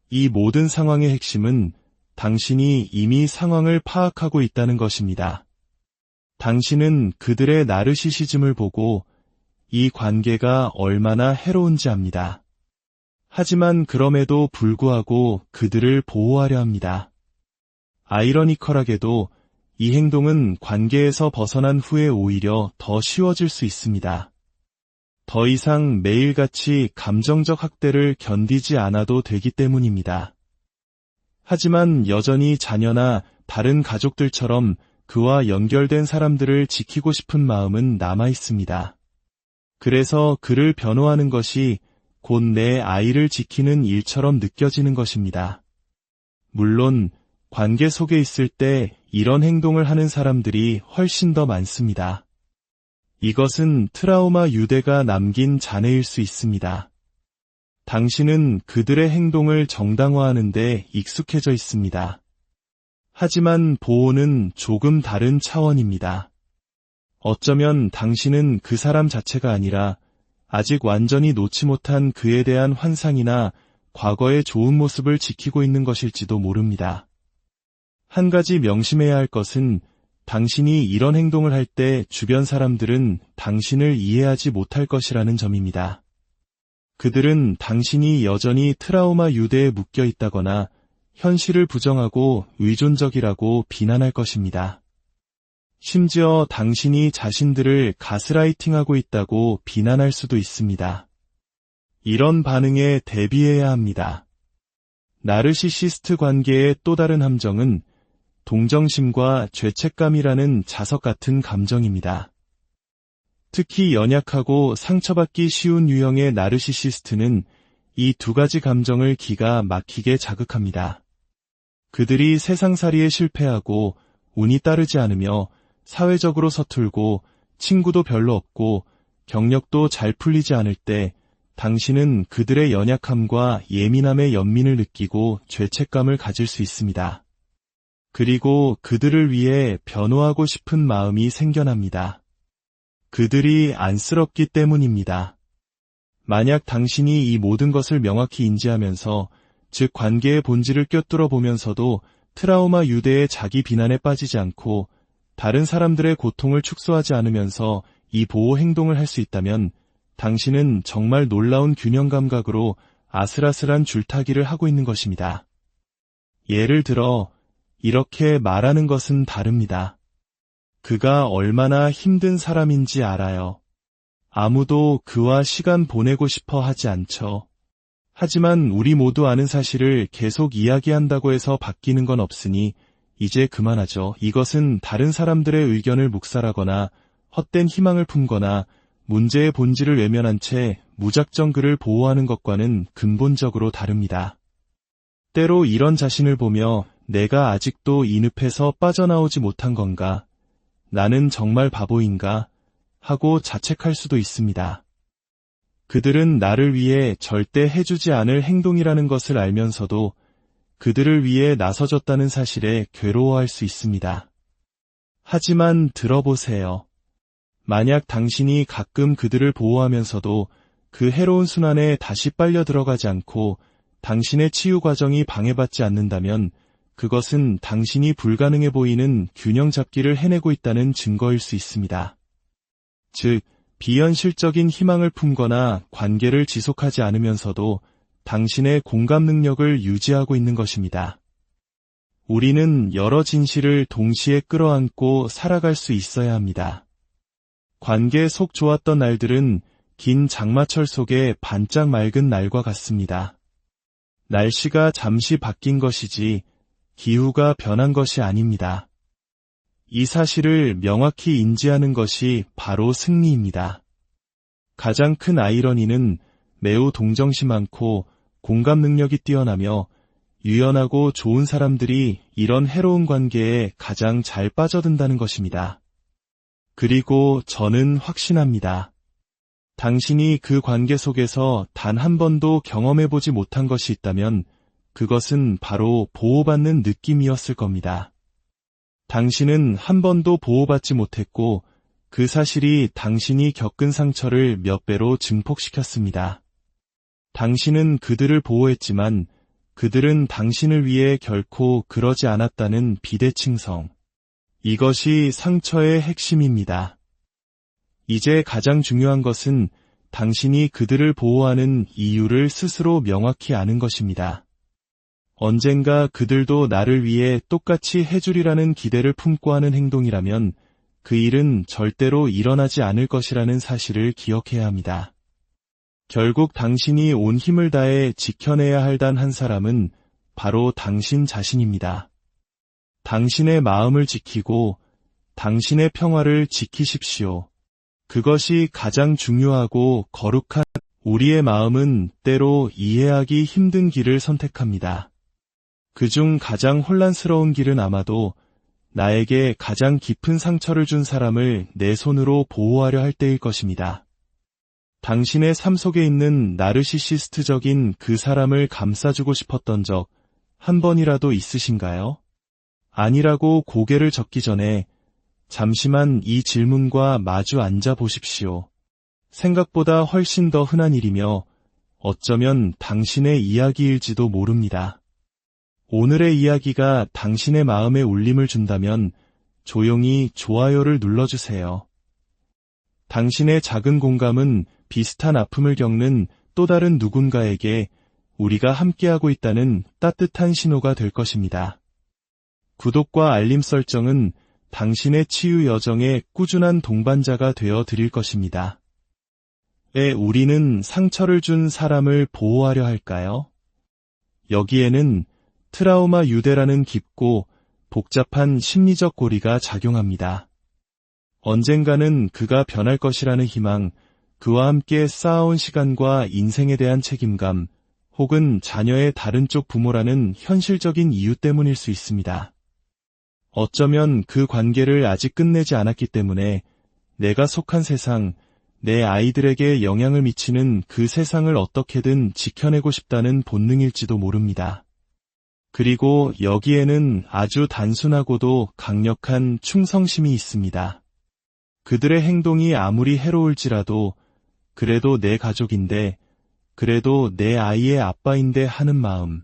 이 모든 상황의 핵심은 당신이 이미 상황을 파악하고 있다는 것입니다. 당신은 그들의 나르시시즘을 보고 이 관계가 얼마나 해로운지 압니다. 하지만 그럼에도 불구하고 그들을 보호하려 합니다. 아이러니컬하게도 이 행동은 관계에서 벗어난 후에 오히려 더 쉬워질 수 있습니다. 더 이상 매일같이 감정적 학대를 견디지 않아도 되기 때문입니다. 하지만 여전히 자녀나 다른 가족들처럼 그와 연결된 사람들을 지키고 싶은 마음은 남아 있습니다. 그래서 그를 변호하는 것이 곧 내 아이를 지키는 일처럼 느껴지는 것입니다. 물론 관계 속에 있을 때 이런 행동을 하는 사람들이 훨씬 더 많습니다. 이것은 트라우마 유대가 남긴 잔해일 수 있습니다. 당신은 그들의 행동을 정당화하는 데 익숙해져 있습니다. 하지만 보호는 조금 다른 차원입니다. 어쩌면 당신은 그 사람 자체가 아니라 아직 완전히 놓지 못한 그에 대한 환상이나 과거의 좋은 모습을 지키고 있는 것일지도 모릅니다. 한 가지 명심해야 할 것은 당신이 이런 행동을 할 때 주변 사람들은 당신을 이해하지 못할 것이라는 점입니다. 그들은 당신이 여전히 트라우마 유대에 묶여 있다거나 현실을 부정하고 의존적이라고 비난할 것입니다. 심지어 당신이 자신들을 가스라이팅하고 있다고 비난할 수도 있습니다. 이런 반응에 대비해야 합니다. 나르시시스트 관계의 또 다른 함정은 동정심과 죄책감이라는 자석 같은 감정입니다. 특히 연약하고 상처받기 쉬운 유형의 나르시시스트는 이 두 가지 감정을 기가 막히게 자극합니다. 그들이 세상살이에 실패하고 운이 따르지 않으며 사회적으로 서툴고 친구도 별로 없고 경력도 잘 풀리지 않을 때 당신은 그들의 연약함과 예민함의 연민을 느끼고 죄책감을 가질 수 있습니다. 그리고 그들을 위해 변호하고 싶은 마음이 생겨납니다. 그들이 안쓰럽기 때문입니다. 만약 당신이 이 모든 것을 명확히 인지하면서, 즉 관계의 본질을 꿰뚫어 보면서도 트라우마 유대의 자기 비난에 빠지지 않고 다른 사람들의 고통을 축소하지 않으면서 이 보호 행동을 할 수 있다면 당신은 정말 놀라운 균형 감각으로 아슬아슬한 줄타기를 하고 있는 것입니다. 예를 들어 이렇게 말하는 것은 다릅니다. 그가 얼마나 힘든 사람인지 알아요. 아무도 그와 시간 보내고 싶어 하지 않죠. 하지만 우리 모두 아는 사실을 계속 이야기한다고 해서 바뀌는 건 없으니 이제 그만하죠. 이것은 다른 사람들의 의견을 묵살하거나 헛된 희망을 품거나 문제의 본질을 외면한 채 무작정 그를 보호하는 것과는 근본적으로 다릅니다. 때로 이런 자신을 보며 내가 아직도 이 늪에서 빠져나오지 못한 건가? 나는 정말 바보인가? 하고 자책할 수도 있습니다. 그들은 나를 위해 절대 해주지 않을 행동이라는 것을 알면서도 그들을 위해 나서줬다는 사실에 괴로워할 수 있습니다. 하지만 들어보세요. 만약 당신이 가끔 그들을 보호하면서도 그 해로운 순환에 다시 빨려 들어가지 않고 당신의 치유 과정이 방해받지 않는다면 그것은 당신이 불가능해 보이는 균형 잡기를 해내고 있다는 증거일 수 있습니다. 즉, 비현실적인 희망을 품거나 관계를 지속하지 않으면서도 당신의 공감 능력을 유지하고 있는 것입니다. 우리는 여러 진실을 동시에 끌어안고 살아갈 수 있어야 합니다. 관계 속 좋았던 날들은 긴 장마철 속에 반짝 맑은 날과 같습니다. 날씨가 잠시 바뀐 것이지 기후가 변한 것이 아닙니다. 이 사실을 명확히 인지하는 것이 바로 승리입니다. 가장 큰 아이러니는 매우 동정심 많고 공감 능력이 뛰어나며 유연하고 좋은 사람들이 이런 해로운 관계에 가장 잘 빠져든다는 것입니다. 그리고 저는 확신합니다. 당신이 그 관계 속에서 단 한 번도 경험해보지 못한 것이 있다면 그것은 바로 보호받는 느낌이었을 겁니다. 당신은 한 번도 보호받지 못했고 그 사실이 당신이 겪은 상처를 몇 배로 증폭시켰습니다. 당신은 그들을 보호했지만 그들은 당신을 위해 결코 그러지 않았다는 비대칭성. 이것이 상처의 핵심입니다. 이제 가장 중요한 것은 당신이 그들을 보호하는 이유를 스스로 명확히 아는 것입니다. 언젠가 그들도 나를 위해 똑같이 해주리라는 기대를 품고 하는 행동이라면 그 일은 절대로 일어나지 않을 것이라는 사실을 기억해야 합니다. 결국 당신이 온 힘을 다해 지켜내야 할 단 한 사람은 바로 당신 자신입니다. 당신의 마음을 지키고 당신의 평화를 지키십시오. 그것이 가장 중요하고 거룩한 우리의 마음은 때로 이해하기 힘든 길을 선택합니다. 그중 가장 혼란스러운 길은 아마도 나에게 가장 깊은 상처를 준 사람을 내 손으로 보호하려 할 때일 것입니다. 당신의 삶 속에 있는 나르시시스트적인 그 사람을 감싸주고 싶었던 적 한 번이라도 있으신가요? 아니라고 고개를 젓기 전에 잠시만 이 질문과 마주 앉아 보십시오. 생각보다 훨씬 더 흔한 일이며 어쩌면 당신의 이야기일지도 모릅니다. 오늘의 이야기가 당신의 마음에 울림을 준다면 조용히 좋아요를 눌러주세요. 당신의 작은 공감은 비슷한 아픔을 겪는 또 다른 누군가에게 우리가 함께하고 있다는 따뜻한 신호가 될 것입니다. 구독과 알림 설정은 당신의 치유 여정에 꾸준한 동반자가 되어 드릴 것입니다. 왜 우리는 상처를 준 사람을 보호하려 할까요? 여기에는 트라우마 유대라는 깊고 복잡한 심리적 고리가 작용합니다. 언젠가는 그가 변할 것이라는 희망, 그와 함께 쌓아온 시간과 인생에 대한 책임감, 혹은 자녀의 다른 쪽 부모라는 현실적인 이유 때문일 수 있습니다. 어쩌면 그 관계를 아직 끝내지 않았기 때문에 내가 속한 세상, 내 아이들에게 영향을 미치는 그 세상을 어떻게든 지켜내고 싶다는 본능일지도 모릅니다. 그리고 여기에는 아주 단순하고도 강력한 충성심이 있습니다. 그들의 행동이 아무리 해로울지라도 그래도 내 가족인데, 그래도 내 아이의 아빠인데 하는 마음.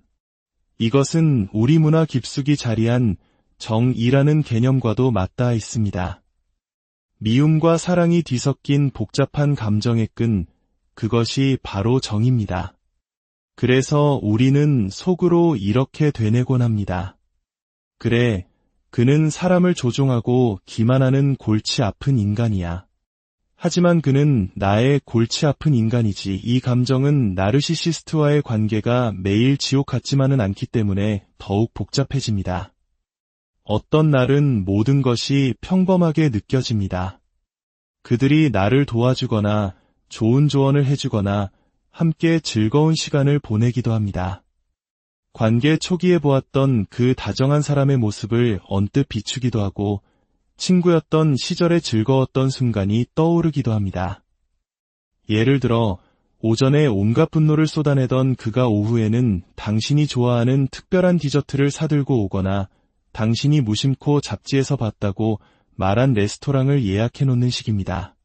이것은 우리 문화 깊숙이 자리한 정이라는 개념과도 맞닿아 있습니다. 미움과 사랑이 뒤섞인 복잡한 감정의 끈, 그것이 바로 정입니다. 그래서 우리는 속으로 이렇게 되뇌곤 합니다. 그래, 그는 사람을 조종하고 기만하는 골치 아픈 인간이야. 하지만 그는 나의 골치 아픈 인간이지. 이 감정은 나르시시스트와의 관계가 매일 지옥 같지만은 않기 때문에 더욱 복잡해집니다. 어떤 날은 모든 것이 평범하게 느껴집니다. 그들이 나를 도와주거나 좋은 조언을 해주거나 함께 즐거운 시간을 보내기도 합니다. 관계 초기에 보았던 그 다정한 사람의 모습을 언뜻 비추기도 하고 친구였던 시절의 즐거웠던 순간이 떠오르기도 합니다. 예를 들어 오전에 온갖 분노를 쏟아내던 그가 오후에는 당신이 좋아하는 특별한 디저트를 사들고 오거나 당신이 무심코 잡지에서 봤다고 말한 레스토랑을 예약해놓는 식입니다.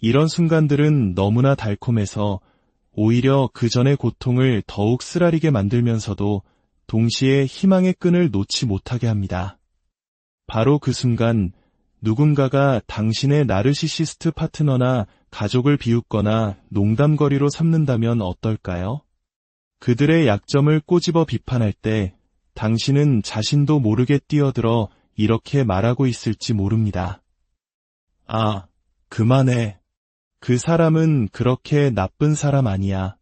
이런 순간들은 너무나 달콤해서 오히려 그 전의 고통을 더욱 쓰라리게 만들면서도 동시에 희망의 끈을 놓지 못하게 합니다. 바로 그 순간 누군가가 당신의 나르시시스트 파트너나 가족을 비웃거나 농담거리로 삼는다면 어떨까요? 그들의 약점을 꼬집어 비판할 때 당신은 자신도 모르게 뛰어들어 이렇게 말하고 있을지 모릅니다. 아, 그만해. 그 사람은 그렇게 나쁜 사람 아니야.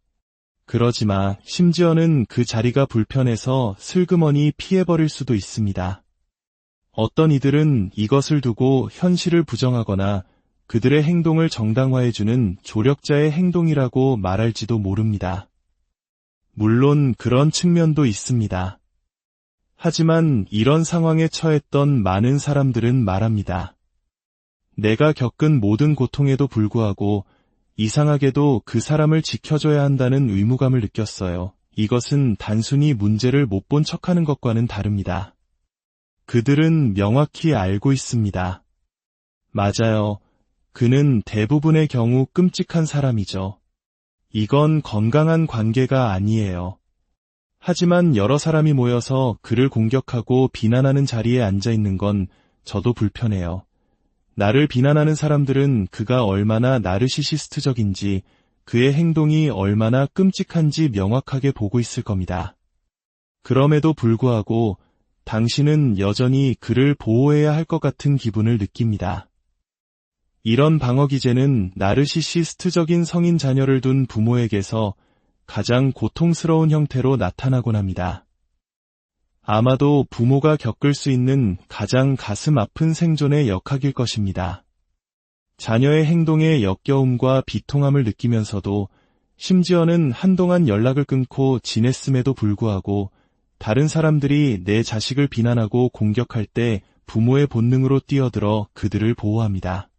그러지 마. 심지어는 그 자리가 불편해서 슬그머니 피해버릴 수도 있습니다. 어떤 이들은 이것을 두고 현실을 부정하거나 그들의 행동을 정당화해주는 조력자의 행동이라고 말할지도 모릅니다. 물론 그런 측면도 있습니다. 하지만 이런 상황에 처했던 많은 사람들은 말합니다. 내가 겪은 모든 고통에도 불구하고 이상하게도 그 사람을 지켜줘야 한다는 의무감을 느꼈어요. 이것은 단순히 문제를 못 본 척하는 것과는 다릅니다. 그들은 명확히 알고 있습니다. 맞아요. 그는 대부분의 경우 끔찍한 사람이죠. 이건 건강한 관계가 아니에요. 하지만 여러 사람이 모여서 그를 공격하고 비난하는 자리에 앉아 있는 건 저도 불편해요. 나를 비난하는 사람들은 그가 얼마나 나르시시스트적인지, 그의 행동이 얼마나 끔찍한지 명확하게 보고 있을 겁니다. 그럼에도 불구하고 당신은 여전히 그를 보호해야 할 것 같은 기분을 느낍니다. 이런 방어 기제는 나르시시스트적인 성인 자녀를 둔 부모에게서 가장 고통스러운 형태로 나타나곤 합니다. 아마도 부모가 겪을 수 있는 가장 가슴 아픈 생존의 역학일 것입니다. 자녀의 행동에 역겨움과 비통함을 느끼면서도 심지어는 한동안 연락을 끊고 지냈음에도 불구하고 다른 사람들이 내 자식을 비난하고 공격할 때 부모의 본능으로 뛰어들어 그들을 보호합니다.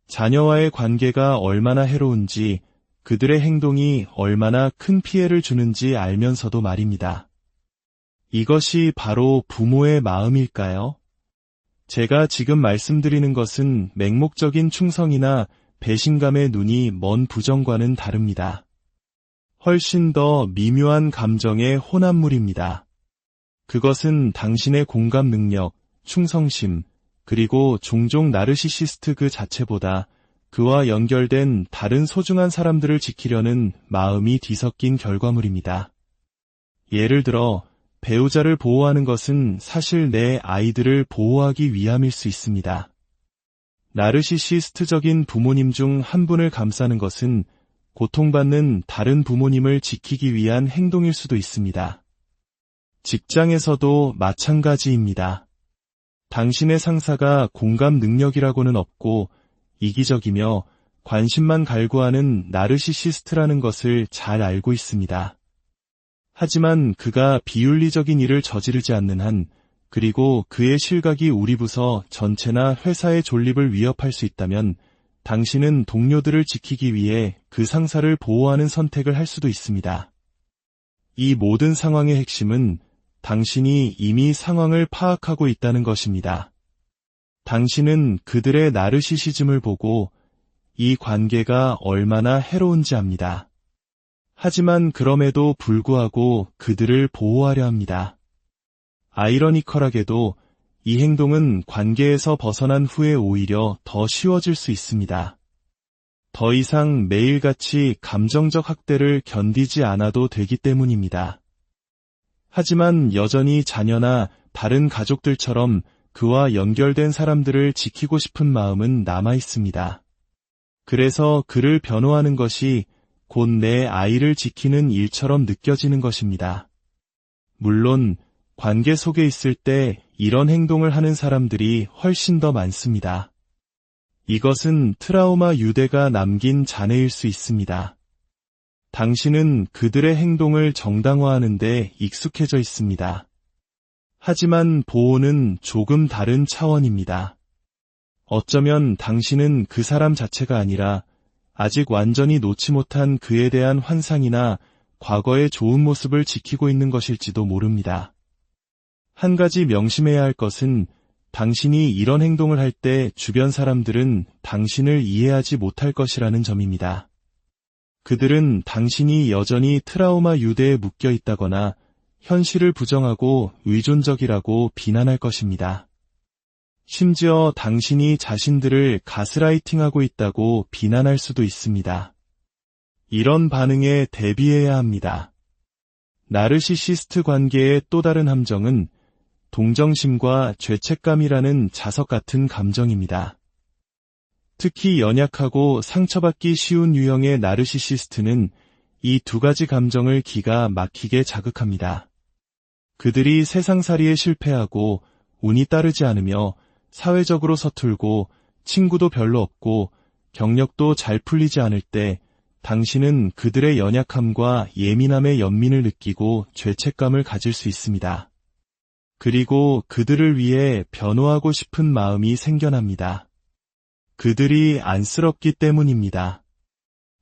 자녀와의 관계가 얼마나 해로운지, 그들의 행동이 얼마나 큰 피해를 주는지 알면서도 말입니다. 이것이 바로 부모의 마음일까요? 제가 지금 말씀드리는 것은 맹목적인 충성이나 배신감의 눈이 먼 부정과는 다릅니다. 훨씬 더 미묘한 감정의 혼합물입니다. 그것은 당신의 공감 능력, 충성심, 그리고 종종 나르시시스트 그 자체보다 그와 연결된 다른 소중한 사람들을 지키려는 마음이 뒤섞인 결과물입니다. 예를 들어 배우자를 보호하는 것은 사실 내 아이들을 보호하기 위함일 수 있습니다. 나르시시스트적인 부모님 중 한 분을 감싸는 것은 고통받는 다른 부모님을 지키기 위한 행동일 수도 있습니다. 직장에서도 마찬가지입니다. 당신의 상사가 공감 능력이라고는 없고 이기적이며 관심만 갈구하는 나르시시스트라는 것을 잘 알고 있습니다. 하지만 그가 비윤리적인 일을 저지르지 않는 한, 그리고 그의 실각이 우리 부서 전체나 회사의 존립을 위협할 수 있다면 당신은 동료들을 지키기 위해 그 상사를 보호하는 선택을 할 수도 있습니다. 이 모든 상황의 핵심은 당신이 이미 상황을 파악하고 있다는 것입니다. 당신은 그들의 나르시시즘을 보고 이 관계가 얼마나 해로운지 압니다. 하지만 그럼에도 불구하고 그들을 보호하려 합니다. 아이러니컬하게도 이 행동은 관계에서 벗어난 후에 오히려 더 쉬워질 수 있습니다. 더 이상 매일같이 감정적 학대를 견디지 않아도 되기 때문입니다. 하지만 여전히 자녀나 다른 가족들처럼 그와 연결된 사람들을 지키고 싶은 마음은 남아 있습니다. 그래서 그를 변호하는 것이 곧 내 아이를 지키는 일처럼 느껴지는 것입니다. 물론 관계 속에 있을 때 이런 행동을 하는 사람들이 훨씬 더 많습니다. 이것은 트라우마 유대가 남긴 잔해일 수 있습니다. 당신은 그들의 행동을 정당화하는 데 익숙해져 있습니다. 하지만 보호는 조금 다른 차원입니다. 어쩌면 당신은 그 사람 자체가 아니라 아직 완전히 놓지 못한 그에 대한 환상이나 과거의 좋은 모습을 지키고 있는 것일지도 모릅니다. 한 가지 명심해야 할 것은 당신이 이런 행동을 할 때 주변 사람들은 당신을 이해하지 못할 것이라는 점입니다. 그들은 당신이 여전히 트라우마 유대에 묶여 있다거나 현실을 부정하고 의존적이라고 비난할 것입니다. 심지어 당신이 자신들을 가스라이팅하고 있다고 비난할 수도 있습니다. 이런 반응에 대비해야 합니다. 나르시시스트 관계의 또 다른 함정은 동정심과 죄책감이라는 자석 같은 감정입니다. 특히 연약하고 상처받기 쉬운 유형의 나르시시스트는 이 두 가지 감정을 기가 막히게 자극합니다. 그들이 세상살이에 실패하고 운이 따르지 않으며 사회적으로 서툴고 친구도 별로 없고 경력도 잘 풀리지 않을 때 당신은 그들의 연약함과 예민함의 연민을 느끼고 죄책감을 가질 수 있습니다. 그리고 그들을 위해 변호하고 싶은 마음이 생겨납니다. 그들이 안쓰럽기 때문입니다.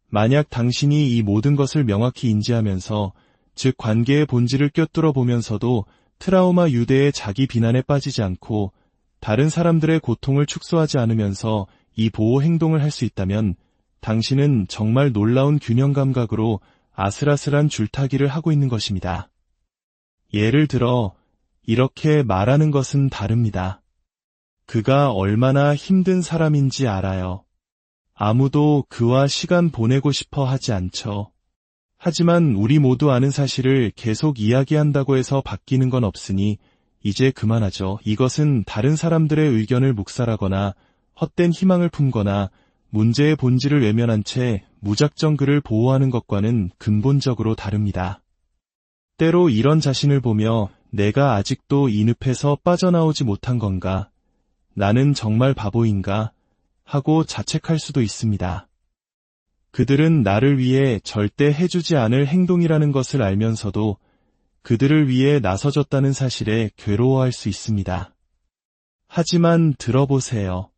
만약 당신이 이 모든 것을 명확히 인지하면서, 즉 관계의 본질을 꿰뚫어 보면서도 트라우마 유대의 자기 비난에 빠지지 않고 다른 사람들의 고통을 축소하지 않으면서 이 보호 행동을 할 수 있다면 당신은 정말 놀라운 균형 감각으로 아슬아슬한 줄타기를 하고 있는 것입니다. 예를 들어 이렇게 말하는 것은 다릅니다. 그가 얼마나 힘든 사람인지 알아요. 아무도 그와 시간 보내고 싶어 하지 않죠. 하지만 우리 모두 아는 사실을 계속 이야기한다고 해서 바뀌는 건 없으니 이제 그만하죠. 이것은 다른 사람들의 의견을 묵살하거나 헛된 희망을 품거나 문제의 본질을 외면한 채 무작정 그를 보호하는 것과는 근본적으로 다릅니다. 때로 이런 자신을 보며 내가 아직도 이 늪에서 빠져나오지 못한 건가? 나는 정말 바보인가? 하고 자책할 수도 있습니다. 그들은 나를 위해 절대 해주지 않을 행동이라는 것을 알면서도 그들을 위해 나서줬다는 사실에 괴로워할 수 있습니다. 하지만 들어보세요.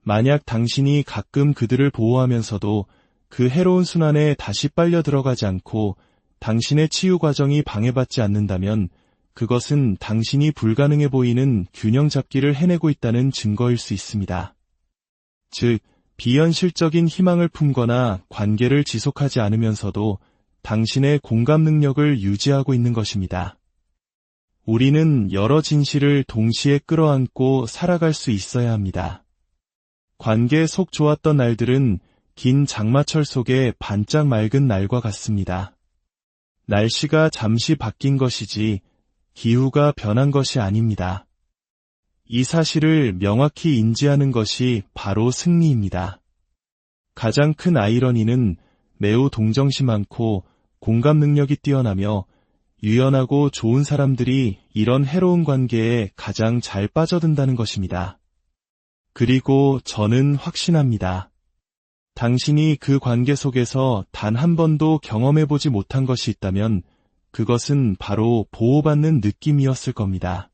만약 당신이 가끔 그들을 보호하면서도 그 해로운 순환에 다시 빨려 들어가지 않고 당신의 치유 과정이 방해받지 않는다면 그것은 당신이 불가능해 보이는 균형 잡기를 해내고 있다는 증거일 수 있습니다. 즉, 비현실적인 희망을 품거나 관계를 지속하지 않으면서도 당신의 공감 능력을 유지하고 있는 것입니다. 우리는 여러 진실을 동시에 끌어안고 살아갈 수 있어야 합니다. 관계 속 좋았던 날들은 긴 장마철 속의 반짝 맑은 날과 같습니다. 날씨가 잠시 바뀐 것이지 기후가 변한 것이 아닙니다. 이 사실을 명확히 인지하는 것이 바로 승리입니다. 가장 큰 아이러니는 매우 동정심 많고 공감 능력이 뛰어나며 유연하고 좋은 사람들이 이런 해로운 관계에 가장 잘 빠져든다는 것입니다. 그리고 저는 확신합니다. 당신이 그 관계 속에서 단 한 번도 경험해보지 못한 것이 있다면 그것은 바로 보호받는 느낌이었을 겁니다.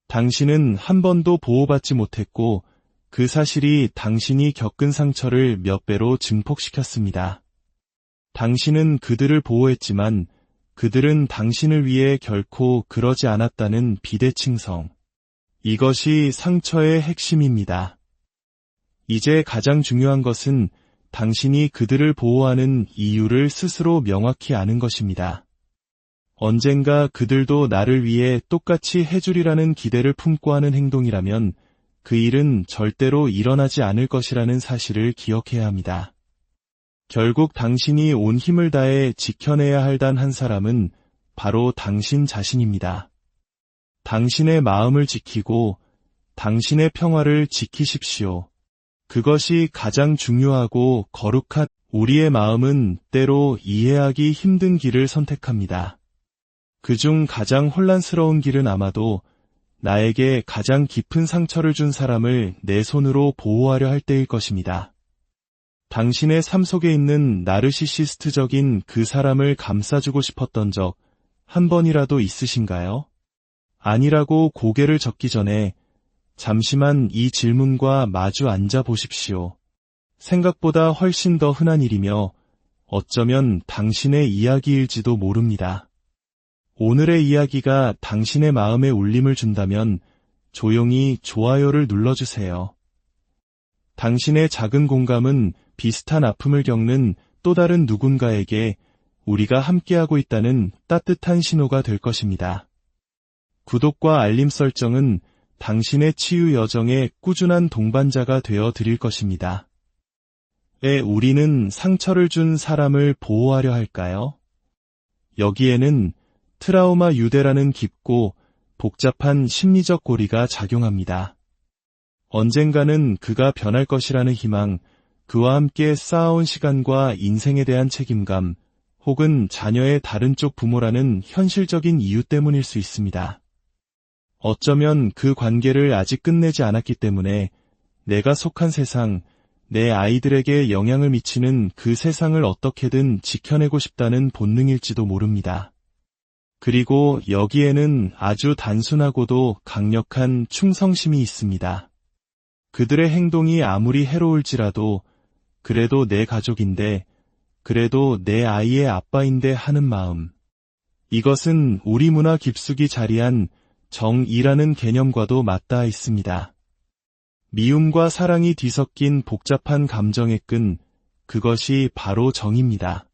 당신은 한 번도 보호받지 못했고 그 사실이 당신이 겪은 상처를 몇 배로 증폭시켰습니다. 당신은 그들을 보호했지만 그들은 당신을 위해 결코 그러지 않았다는 비대칭성. 이것이 상처의 핵심입니다. 이제 가장 중요한 것은 당신이 그들을 보호하는 이유를 스스로 명확히 아는 것입니다. 언젠가 그들도 나를 위해 똑같이 해주리라는 기대를 품고 하는 행동이라면 그 일은 절대로 일어나지 않을 것이라는 사실을 기억해야 합니다. 결국 당신이 온 힘을 다해 지켜내야 할 단 한 사람은 바로 당신 자신입니다. 당신의 마음을 지키고 당신의 평화를 지키십시오. 그것이 가장 중요하고 거룩한. 우리의 마음은 때로 이해하기 힘든 길을 선택합니다. 그중 가장 혼란스러운 길은 아마도 나에게 가장 깊은 상처를 준 사람을 내 손으로 보호하려 할 때일 것입니다. 당신의 삶 속에 있는 나르시시스트적인 그 사람을 감싸주고 싶었던 적 한 번이라도 있으신가요? 아니라고 고개를 젓기 전에 잠시만 이 질문과 마주 앉아 보십시오. 생각보다 훨씬 더 흔한 일이며 어쩌면 당신의 이야기일지도 모릅니다. 오늘의 이야기가 당신의 마음에 울림을 준다면 조용히 좋아요를 눌러주세요. 당신의 작은 공감은 비슷한 아픔을 겪는 또 다른 누군가에게 우리가 함께하고 있다는 따뜻한 신호가 될 것입니다. 구독과 알림 설정은 당신의 치유 여정에 꾸준한 동반자가 되어 드릴 것입니다. 왜 우리는 상처를 준 사람을 보호하려 할까요? 여기에는 트라우마 유대라는 깊고 복잡한 심리적 고리가 작용합니다. 언젠가는 그가 변할 것이라는 희망, 그와 함께 쌓아온 시간과 인생에 대한 책임감, 혹은 자녀의 다른 쪽 부모라는 현실적인 이유 때문일 수 있습니다. 어쩌면 그 관계를 아직 끝내지 않았기 때문에 내가 속한 세상, 내 아이들에게 영향을 미치는 그 세상을 어떻게든 지켜내고 싶다는 본능일지도 모릅니다. 그리고 여기에는 아주 단순하고도 강력한 충성심이 있습니다. 그들의 행동이 아무리 해로울지라도 그래도 내 가족인데, 그래도 내 아이의 아빠인데 하는 마음. 이것은 우리 문화 깊숙이 자리한 정이라는 개념과도 맞닿아 있습니다. 미움과 사랑이 뒤섞인 복잡한 감정의 끈, 그것이 바로 정입니다.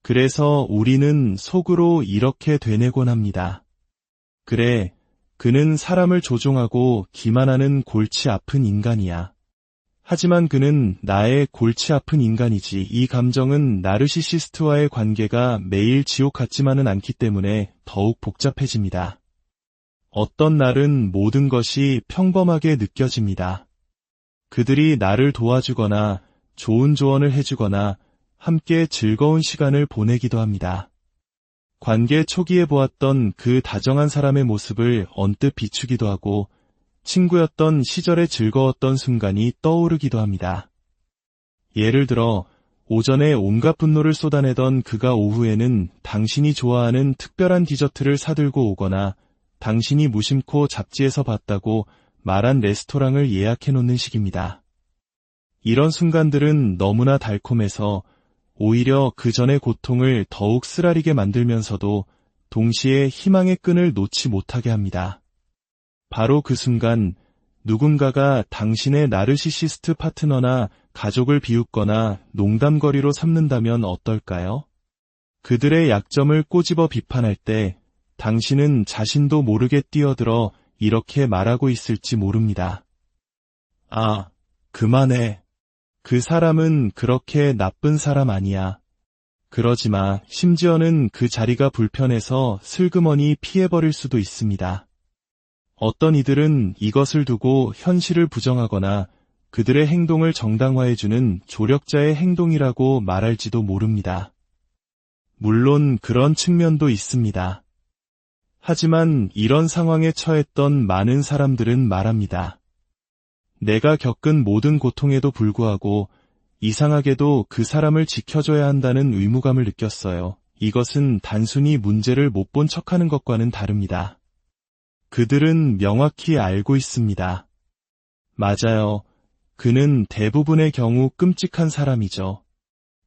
그래서 우리는 속으로 이렇게 되뇌곤 합니다. 그래, 그는 사람을 조종하고 기만하는 골치 아픈 인간이야. 하지만 그는 나의 골치 아픈 인간이지. 이 감정은 나르시시스트와의 관계가 매일 지옥 같지만은 않기 때문에 더욱 복잡해집니다. 어떤 날은 모든 것이 평범하게 느껴집니다. 그들이 나를 도와주거나 좋은 조언을 해주거나 함께 즐거운 시간을 보내기도 합니다. 관계 초기에 보았던 그 다정한 사람의 모습을 언뜻 비추기도 하고 친구였던 시절의 즐거웠던 순간이 떠오르기도 합니다. 예를 들어 오전에 온갖 분노를 쏟아내던 그가 오후에는 당신이 좋아하는 특별한 디저트를 사들고 오거나 당신이 무심코 잡지에서 봤다고 말한 레스토랑을 예약해놓는 식입니다. 이런 순간들은 너무나 달콤해서 오히려 그 전의 고통을 더욱 쓰라리게 만들면서도 동시에 희망의 끈을 놓지 못하게 합니다. 바로 그 순간 누군가가 당신의 나르시시스트 파트너나 가족을 비웃거나 농담거리로 삼는다면 어떨까요? 그들의 약점을 꼬집어 비판할 때 당신은 자신도 모르게 뛰어들어 이렇게 말하고 있을지 모릅니다. 아, 그만해. 그 사람은 그렇게 나쁜 사람 아니야. 그러지 마. 심지어는 그 자리가 불편해서 슬그머니 피해버릴 수도 있습니다. 어떤 이들은 이것을 두고 현실을 부정하거나 그들의 행동을 정당화해주는 조력자의 행동이라고 말할지도 모릅니다. 물론 그런 측면도 있습니다. 하지만 이런 상황에 처했던 많은 사람들은 말합니다. 내가 겪은 모든 고통에도 불구하고 이상하게도 그 사람을 지켜줘야 한다는 의무감을 느꼈어요. 이것은 단순히 문제를 못 본 척하는 것과는 다릅니다. 그들은 명확히 알고 있습니다. 맞아요. 그는 대부분의 경우 끔찍한 사람이죠.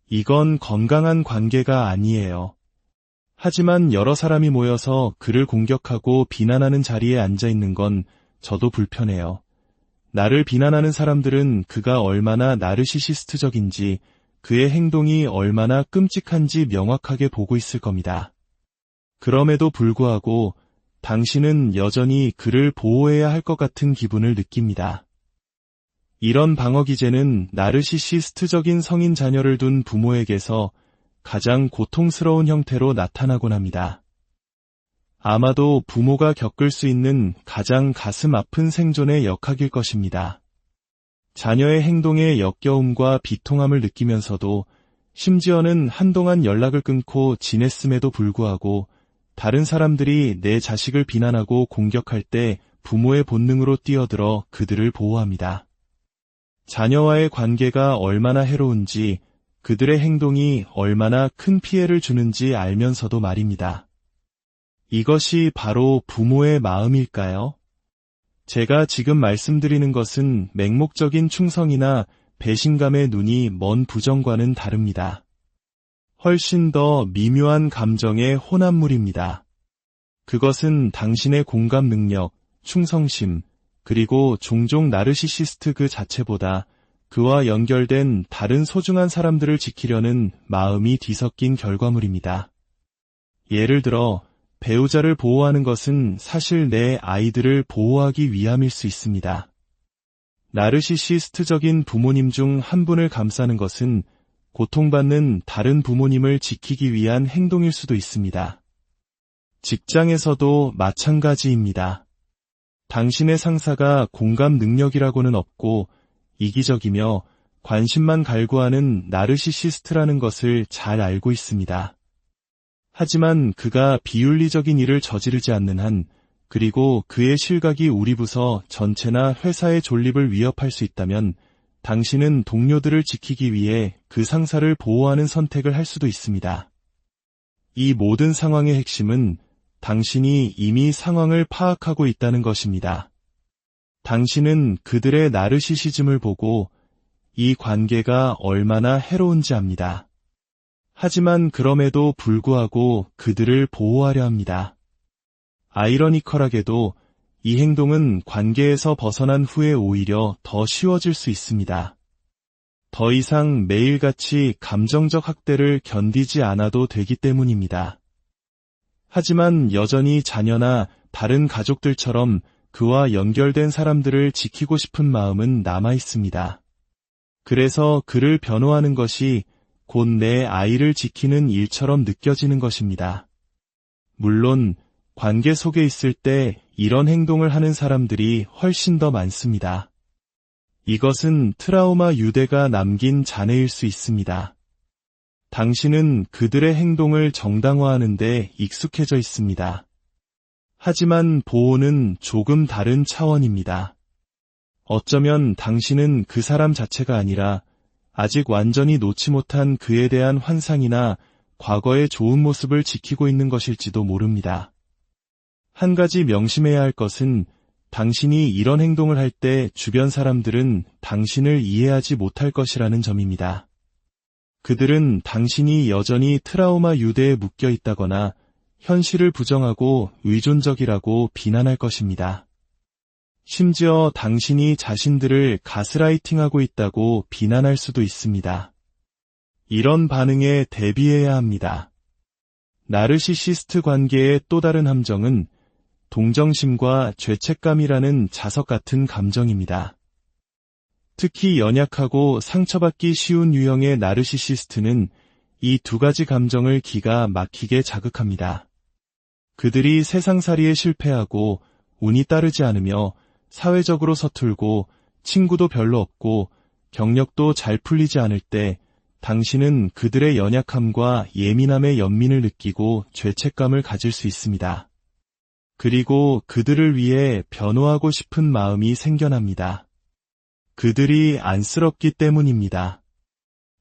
이건 건강한 관계가 아니에요. 하지만 여러 사람이 모여서 그를 공격하고 비난하는 자리에 앉아 있는 건 저도 불편해요. 나를 비난하는 사람들은 그가 얼마나 나르시시스트적인지, 그의 행동이 얼마나 끔찍한지 명확하게 보고 있을 겁니다. 그럼에도 불구하고 당신은 여전히 그를 보호해야 할 것 같은 기분을 느낍니다. 이런 방어 기제는 나르시시스트적인 성인 자녀를 둔 부모에게서 가장 고통스러운 형태로 나타나곤 합니다. 아마도 부모가 겪을 수 있는 가장 가슴 아픈 생존의 역학일 것입니다. 자녀의 행동에 역겨움과 비통함을 느끼면서도 심지어는 한동안 연락을 끊고 지냈음에도 불구하고 다른 사람들이 내 자식을 비난하고 공격할 때 부모의 본능으로 뛰어들어 그들을 보호합니다. 자녀와의 관계가 얼마나 해로운지, 그들의 행동이 얼마나 큰 피해를 주는지 알면서도 말입니다. 이것이 바로 부모의 마음일까요? 제가 지금 말씀드리는 것은 맹목적인 충성이나 배신감의 눈이 먼 부정과는 다릅니다. 훨씬 더 미묘한 감정의 혼합물입니다. 그것은 당신의 공감 능력, 충성심, 그리고 종종 나르시시스트 그 자체보다 그와 연결된 다른 소중한 사람들을 지키려는 마음이 뒤섞인 결과물입니다. 예를 들어 배우자를 보호하는 것은 사실 내 아이들을 보호하기 위함일 수 있습니다. 나르시시스트적인 부모님 중 한 분을 감싸는 것은 고통받는 다른 부모님을 지키기 위한 행동일 수도 있습니다. 직장에서도 마찬가지입니다. 당신의 상사가 공감 능력이라고는 없고 이기적이며 관심만 갈구하는 나르시시스트라는 것을 잘 알고 있습니다. 하지만 그가 비윤리적인 일을 저지르지 않는 한, 그리고 그의 실각이 우리 부서 전체나 회사의 존립을 위협할 수 있다면 당신은 동료들을 지키기 위해 그 상사를 보호하는 선택을 할 수도 있습니다. 이 모든 상황의 핵심은 당신이 이미 상황을 파악하고 있다는 것입니다. 당신은 그들의 나르시시즘을 보고 이 관계가 얼마나 해로운지 압니다. 하지만 그럼에도 불구하고 그들을 보호하려 합니다. 아이러니컬하게도 이 행동은 관계에서 벗어난 후에 오히려 더 쉬워질 수 있습니다. 더 이상 매일같이 감정적 학대를 견디지 않아도 되기 때문입니다. 하지만 여전히 자녀나 다른 가족들처럼 그와 연결된 사람들을 지키고 싶은 마음은 남아 있습니다. 그래서 그를 변호하는 것이 곧 내 아이를 지키는 일처럼 느껴지는 것입니다. 물론 관계 속에 있을 때 이런 행동을 하는 사람들이 훨씬 더 많습니다. 이것은 트라우마 유대가 남긴 잔해일 수 있습니다. 당신은 그들의 행동을 정당화하는 데 익숙해져 있습니다. 하지만 보호는 조금 다른 차원입니다. 어쩌면 당신은 그 사람 자체가 아니라 아직 완전히 놓지 못한 그에 대한 환상이나 과거의 좋은 모습을 지키고 있는 것일지도 모릅니다. 한 가지 명심해야 할 것은 당신이 이런 행동을 할 때 주변 사람들은 당신을 이해하지 못할 것이라는 점입니다. 그들은 당신이 여전히 트라우마 유대에 묶여 있다거나 현실을 부정하고 의존적이라고 비난할 것입니다. 심지어 당신이 자신들을 가스라이팅하고 있다고 비난할 수도 있습니다. 이런 반응에 대비해야 합니다. 나르시시스트 관계의 또 다른 함정은 동정심과 죄책감이라는 자석 같은 감정입니다. 특히 연약하고 상처받기 쉬운 유형의 나르시시스트는 이 두 가지 감정을 기가 막히게 자극합니다. 그들이 세상살이에 실패하고 운이 따르지 않으며 사회적으로 서툴고 친구도 별로 없고 경력도 잘 풀리지 않을 때 당신은 그들의 연약함과 예민함의 연민을 느끼고 죄책감을 가질 수 있습니다. 그리고 그들을 위해 변호하고 싶은 마음이 생겨납니다. 그들이 안쓰럽기 때문입니다.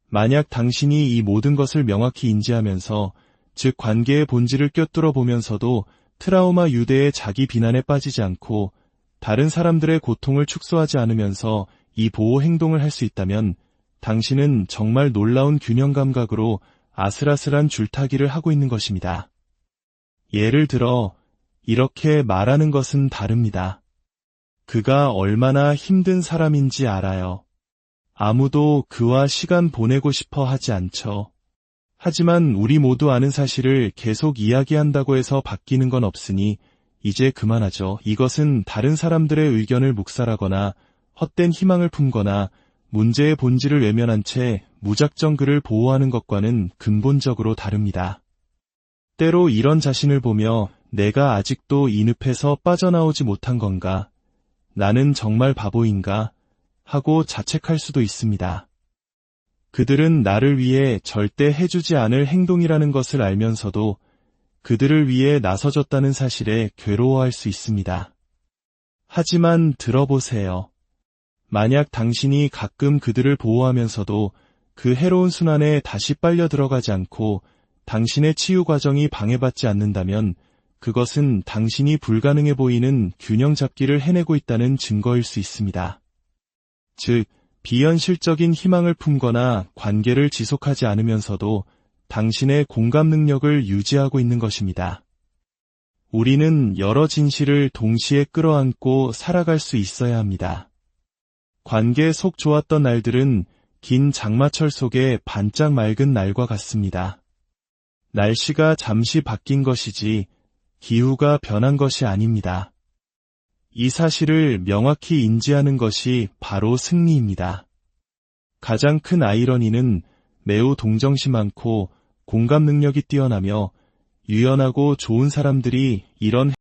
만약 당신이 이 모든 것을 명확히 인지하면서, 즉 관계의 본질을 꿰뚫어 보면서도 트라우마 유대의 자기 비난에 빠지지 않고 다른 사람들의 고통을 축소하지 않으면서 이 보호 행동을 할 수 있다면 당신은 정말 놀라운 균형 감각으로 아슬아슬한 줄타기를 하고 있는 것입니다. 예를 들어 이렇게 말하는 것은 다릅니다. 그가 얼마나 힘든 사람인지 알아요. 아무도 그와 시간 보내고 싶어 하지 않죠. 하지만 우리 모두 아는 사실을 계속 이야기한다고 해서 바뀌는 건 없으니 이제 그만하죠. 이것은 다른 사람들의 의견을 묵살하거나 헛된 희망을 품거나 문제의 본질을 외면한 채 무작정 그를 보호하는 것과는 근본적으로 다릅니다. 때로 이런 자신을 보며 내가 아직도 이 늪에서 빠져나오지 못한 건가? 나는 정말 바보인가? 하고 자책할 수도 있습니다. 그들은 나를 위해 절대 해주지 않을 행동이라는 것을 알면서도 그들을 위해 나서줬다는 사실에 괴로워할 수 있습니다. 하지만 들어보세요. 만약 당신이 가끔 그들을 보호하면서도 그 해로운 순환에 다시 빨려 들어가지 않고 당신의 치유 과정이 방해받지 않는다면 그것은 당신이 불가능해 보이는 균형 잡기를 해내고 있다는 증거일 수 있습니다. 즉, 비현실적인 희망을 품거나 관계를 지속하지 않으면서도 당신의 공감 능력을 유지하고 있는 것입니다. 우리는 여러 진실을 동시에 끌어안고 살아갈 수 있어야 합니다. 관계 속 좋았던 날들은 긴 장마철 속에 반짝 맑은 날과 같습니다. 날씨가 잠시 바뀐 것이지 기후가 변한 것이 아닙니다. 이 사실을 명확히 인지하는 것이 바로 승리입니다. 가장 큰 아이러니는 매우 동정심 많고 공감 능력이 뛰어나며 유연하고 좋은 사람들이 이런